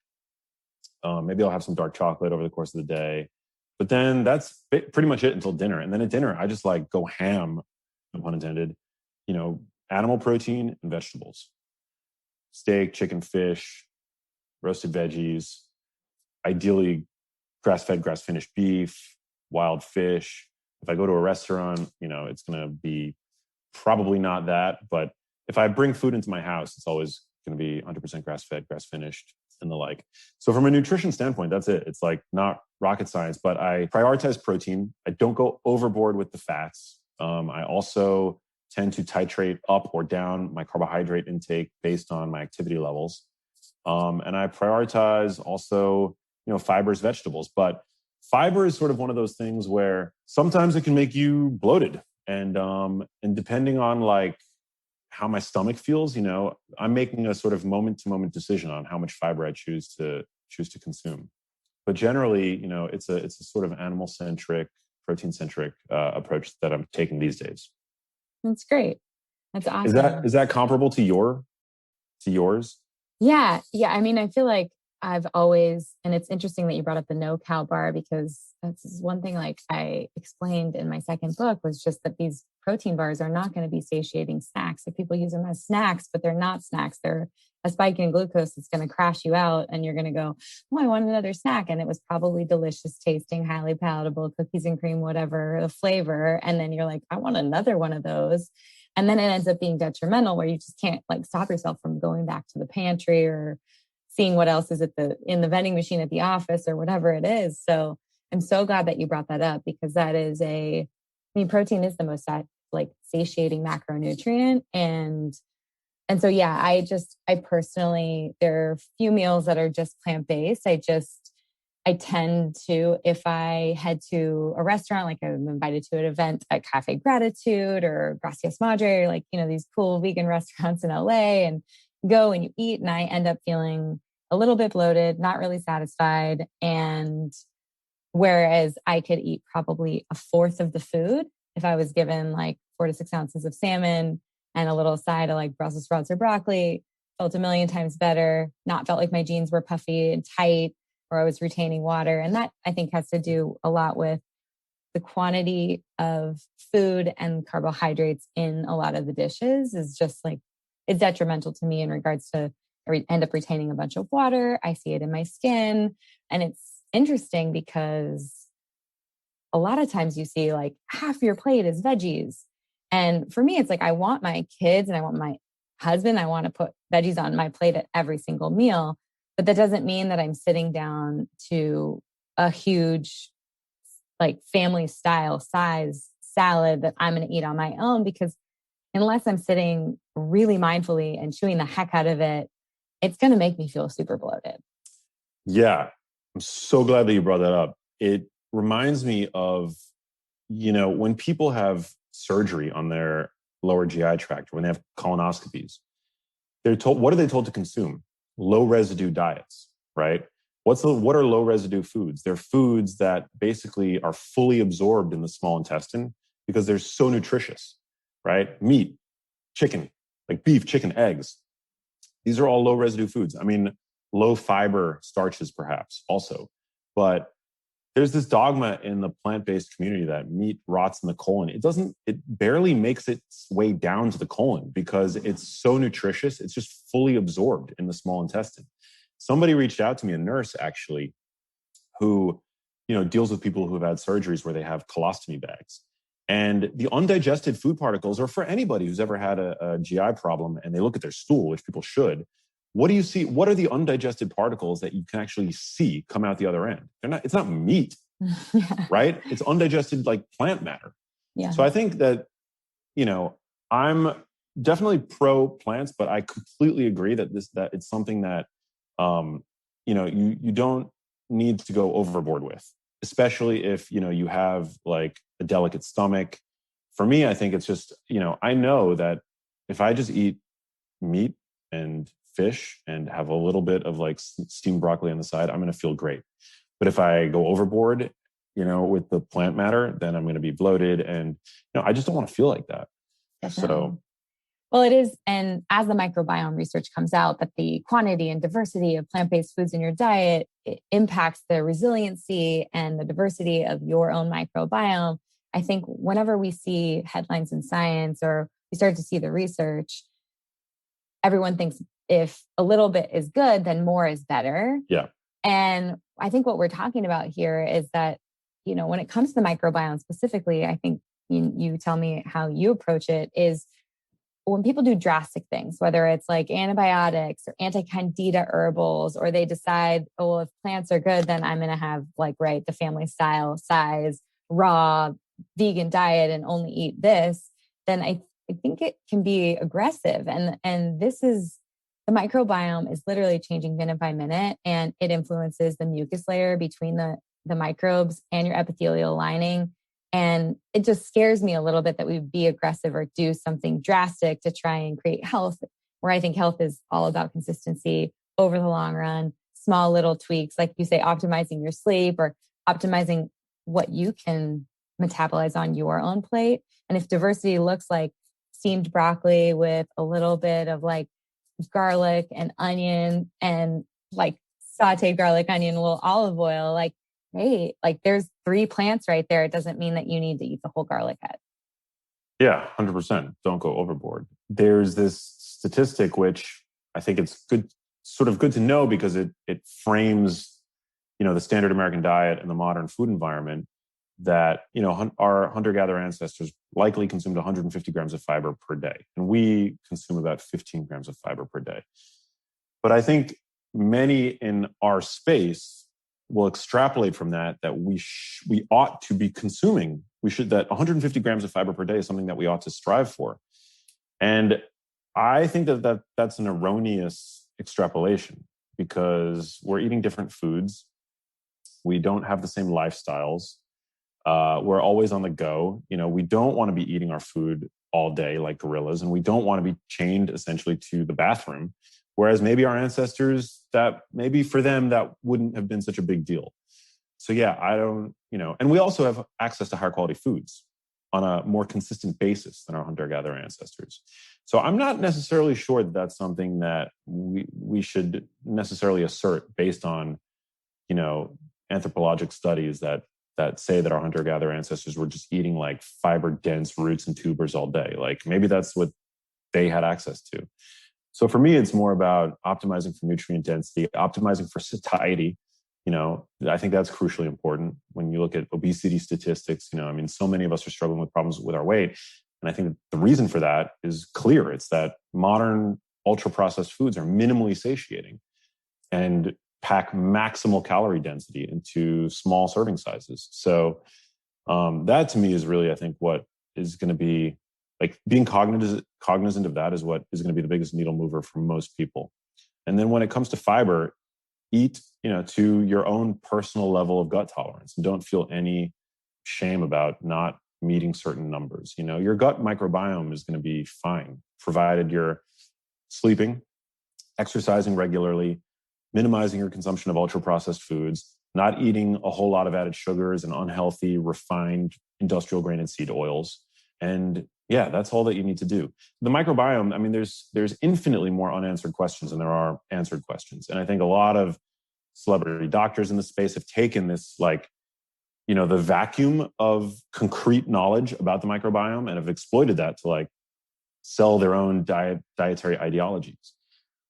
Maybe I'll have some dark chocolate over the course of the day. But then that's pretty much it until dinner. And then at dinner, I just like go ham, no pun intended, animal protein and vegetables. Steak, chicken, fish, roasted veggies, ideally grass-fed, grass-finished beef, wild fish. If I go to a restaurant, it's going to be probably not that. But if I bring food into my house, it's always going to be 100% grass-fed, grass-finished, and the like. So from a nutrition standpoint, that's it. It's like not rocket science, but I prioritize protein. I don't go overboard with the fats. I also tend to titrate up or down my carbohydrate intake based on my activity levels. And I prioritize also, fibers, vegetables. But fiber is sort of one of those things where sometimes it can make you bloated. And depending on like how my stomach feels, I'm making a sort of moment-to-moment decision on how much fiber I choose to consume. But generally, it's a sort of animal-centric, protein-centric approach that I'm taking these days. That's great. That's awesome. Is that comparable to yours? Yeah. I mean, I feel like I've always, and it's interesting that you brought up the No Cow bar, because that's one thing like I explained in my second book was just that these protein bars are not going to be satiating snacks. So people use them as snacks, but they're not snacks. They're a spike in glucose that's going to crash you out. And you're going to go, oh, I want another snack. And it was probably delicious tasting, highly palatable, cookies and cream, whatever the flavor. And then you're like, I want another one of those. And then it ends up being detrimental where you just can't like stop yourself from going back to the pantry or seeing what else is in the vending machine at the office or whatever it is. So I'm so glad that you brought that up, because that is protein is the most satiating macronutrient. And And so, yeah, I personally, there are a few meals that are just plant-based. I tend to, if I head to a restaurant, like I'm invited to an event at Cafe Gratitude or Gracias Madre, like, these cool vegan restaurants in LA, and go and you eat, and I end up feeling a little bit bloated, not really satisfied. And whereas I could eat probably a fourth of the food if I was given like 4 to 6 ounces of salmon and a little side of like Brussels sprouts or broccoli, felt a million times better, not felt like my jeans were puffy and tight, or I was retaining water. And that, I think, has to do a lot with the quantity of food and carbohydrates in a lot of the dishes is just like, it's detrimental to me in regards to I end up retaining a bunch of water. I see it in my skin. And it's interesting because a lot of times you see like half your plate is veggies. And for me, it's like, I want my kids and I want my husband, I want to put veggies on my plate at every single meal. But that doesn't mean that I'm sitting down to a huge, like family style size salad that I'm going to eat on my own, because unless I'm sitting really mindfully and chewing the heck out of it, it's going to make me feel super bloated. Yeah. I'm so glad that you brought that up. It reminds me of, when people have surgery on their lower GI tract, when they have colonoscopies, what are they told to consume? Low residue diets, right? What are low residue foods? They're foods that basically are fully absorbed in the small intestine because they're so nutritious, right? Meat, chicken, like beef, chicken, eggs. These are all low residue foods. I mean, low fiber starches perhaps also. But there's this dogma in the plant-based community that meat rots in the colon. It barely makes its way down to the colon because it's so nutritious. It's just fully absorbed in the small intestine. Somebody reached out to me, a nurse actually, who, deals with people who have had surgeries where they have colostomy bags. And the undigested food particles, or for anybody who's ever had a GI problem and they look at their stool, which people should, what do you see? What are the undigested particles that you can actually see come out the other end? It's not meat, Yeah. right? It's undigested like plant matter. Yeah. So I think that, I'm definitely pro plants, but I completely agree that it's something that, you don't need to go overboard with, especially if, you have like a delicate stomach. For me, I think it's just, I know that if I just eat meat and fish and have a little bit of like steamed broccoli on the side, I'm going to feel great. But if I go overboard, with the plant matter, then I'm going to be bloated. And, I just don't want to feel like that. Definitely. So, well, it is. And as the microbiome research comes out, that the quantity and diversity of plant-based foods in your diet, it impacts the resiliency and the diversity of your own microbiome. I think whenever we see headlines in science or we start to see the research, everyone thinks if a little bit is good, then more is better. Yeah. And I think what we're talking about here is that, when it comes to the microbiome specifically, I think you tell me how you approach it is when people do drastic things, whether it's like antibiotics or anti-candida herbals, or they decide, oh, well, if plants are good, then I'm going to have the family style size, raw vegan diet and only eat this, then I think it can be aggressive. And this is, the microbiome is literally changing minute by minute, and it influences the mucus layer between the microbes and your epithelial lining. And it just scares me a little bit that we would be aggressive or do something drastic to try and create health, where I think health is all about consistency over the long run, small little tweaks, like you say, optimizing your sleep or optimizing what you can metabolize on your own plate. And if diversity looks like steamed broccoli with a little bit of like garlic and onion and like sauteed garlic, onion, a little olive oil, like, hey, like there's 3 plants right there. It doesn't mean that you need to eat the whole garlic head. Yeah, 100%. Don't go overboard. There's this statistic, which I think it's good to know because it frames, the standard American diet and the modern food environment, that, our hunter-gatherer ancestors likely consumed 150 grams of fiber per day. And we consume about 15 grams of fiber per day. But I think many in our space will extrapolate from that we ought to be consuming. That 150 grams of fiber per day is something that we ought to strive for. And I think that's an erroneous extrapolation because we're eating different foods. We don't have the same lifestyles. We're always on the go. We don't want to be eating our food all day like gorillas, and we don't want to be chained essentially to the bathroom. Whereas maybe our ancestors, that maybe for them, that wouldn't have been such a big deal. So yeah, I don't, and we also have access to higher quality foods on a more consistent basis than our hunter-gatherer ancestors. So I'm not necessarily sure that that's something that we should necessarily assert based on, anthropologic studies that say that our hunter-gatherer ancestors were just eating like fiber-dense roots and tubers all day. Like maybe that's what they had access to. So for me, it's more about optimizing for nutrient density, optimizing for satiety. I think that's crucially important when you look at obesity statistics. So many of us are struggling with problems with our weight. And I think the reason for that is clear. It's that modern ultra-processed foods are minimally satiating and pack maximal calorie density into small serving sizes. So that to me is really, I think, what is going to be like being cognizant of that is what is going to be the biggest needle mover for most people. And then when it comes to fiber, eat, to your own personal level of gut tolerance and don't feel any shame about not meeting certain numbers. Your gut microbiome is going to be fine, provided you're sleeping, exercising regularly, minimizing your consumption of ultra-processed foods, not eating a whole lot of added sugars and unhealthy, refined industrial grain and seed oils. And yeah, that's all that you need to do. The microbiome, there's infinitely more unanswered questions than there are answered questions. And I think a lot of celebrity doctors in the space have taken this, the vacuum of concrete knowledge about the microbiome and have exploited that to sell their own dietary ideologies.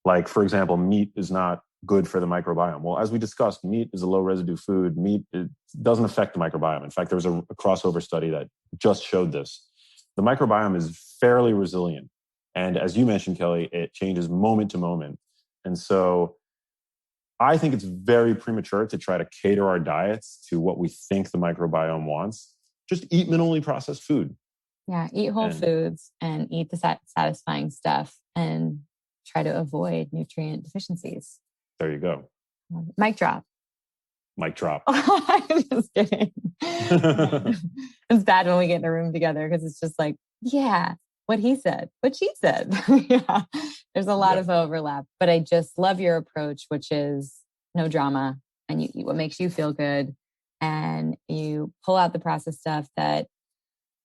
Like, for example, meat is not good for the microbiome. Well, as we discussed, meat is a low residue food. Meat, it doesn't affect the microbiome. In fact, there was a crossover study that just showed this. The microbiome is fairly resilient. And as you mentioned, Kelly, it changes moment to moment. And so I think it's very premature to try to cater our diets to what we think the microbiome wants. Just eat minimally processed food. Yeah, eat whole foods and eat the satisfying stuff and try to avoid nutrient deficiencies. There you go. Mic drop. Mic drop. I'm just kidding. It's bad when we get in a room together because it's just like, yeah, what he said, what she said. Yeah, there's a lot of overlap, but I just love your approach, which is no drama and you eat what makes you feel good and you pull out the processed stuff, that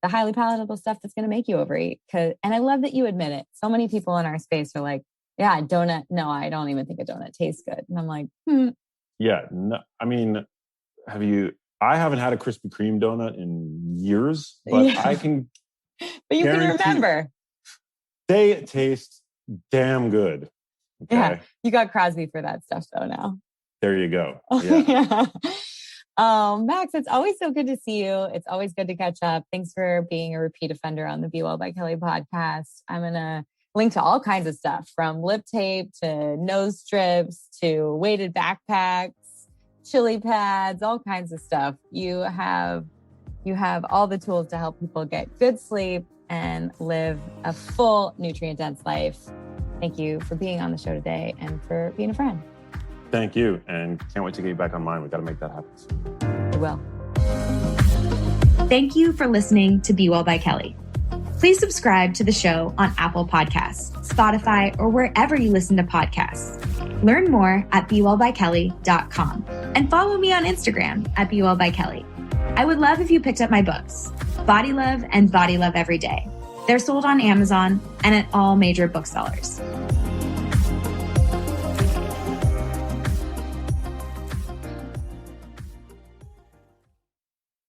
the highly palatable stuff that's going to make you overeat. And I love that you admit it. So many people in our space are like, yeah, donut. No, I don't even think a donut tastes good. And I'm like, Yeah. No, I haven't had a Krispy Kreme donut in years, but I can. But you can remember. They taste damn good. Okay? Yeah. You got Crosby for that stuff though now. There you go. Yeah. Max, it's always so good to see you. It's always good to catch up. Thanks for being a repeat offender on the Be Well by Kelly podcast. I'm going to link to all kinds of stuff from lip tape to nose strips to weighted backpacks, chili pads, all kinds of stuff. You have all the tools to help people get good sleep and live a full nutrient-dense life. Thank you for being on the show today and for being a friend. Thank you. And can't wait to get you back on mine. We've got to make that happen soon. We will. Thank you for listening to Be Well by Kelly. Please subscribe to the show on Apple Podcasts, Spotify, or wherever you listen to podcasts. Learn more at bewellbykelly.com and follow me on Instagram at bewellbykelly. I would love if you picked up my books, Body Love and Body Love Every Day. They're sold on Amazon and at all major booksellers.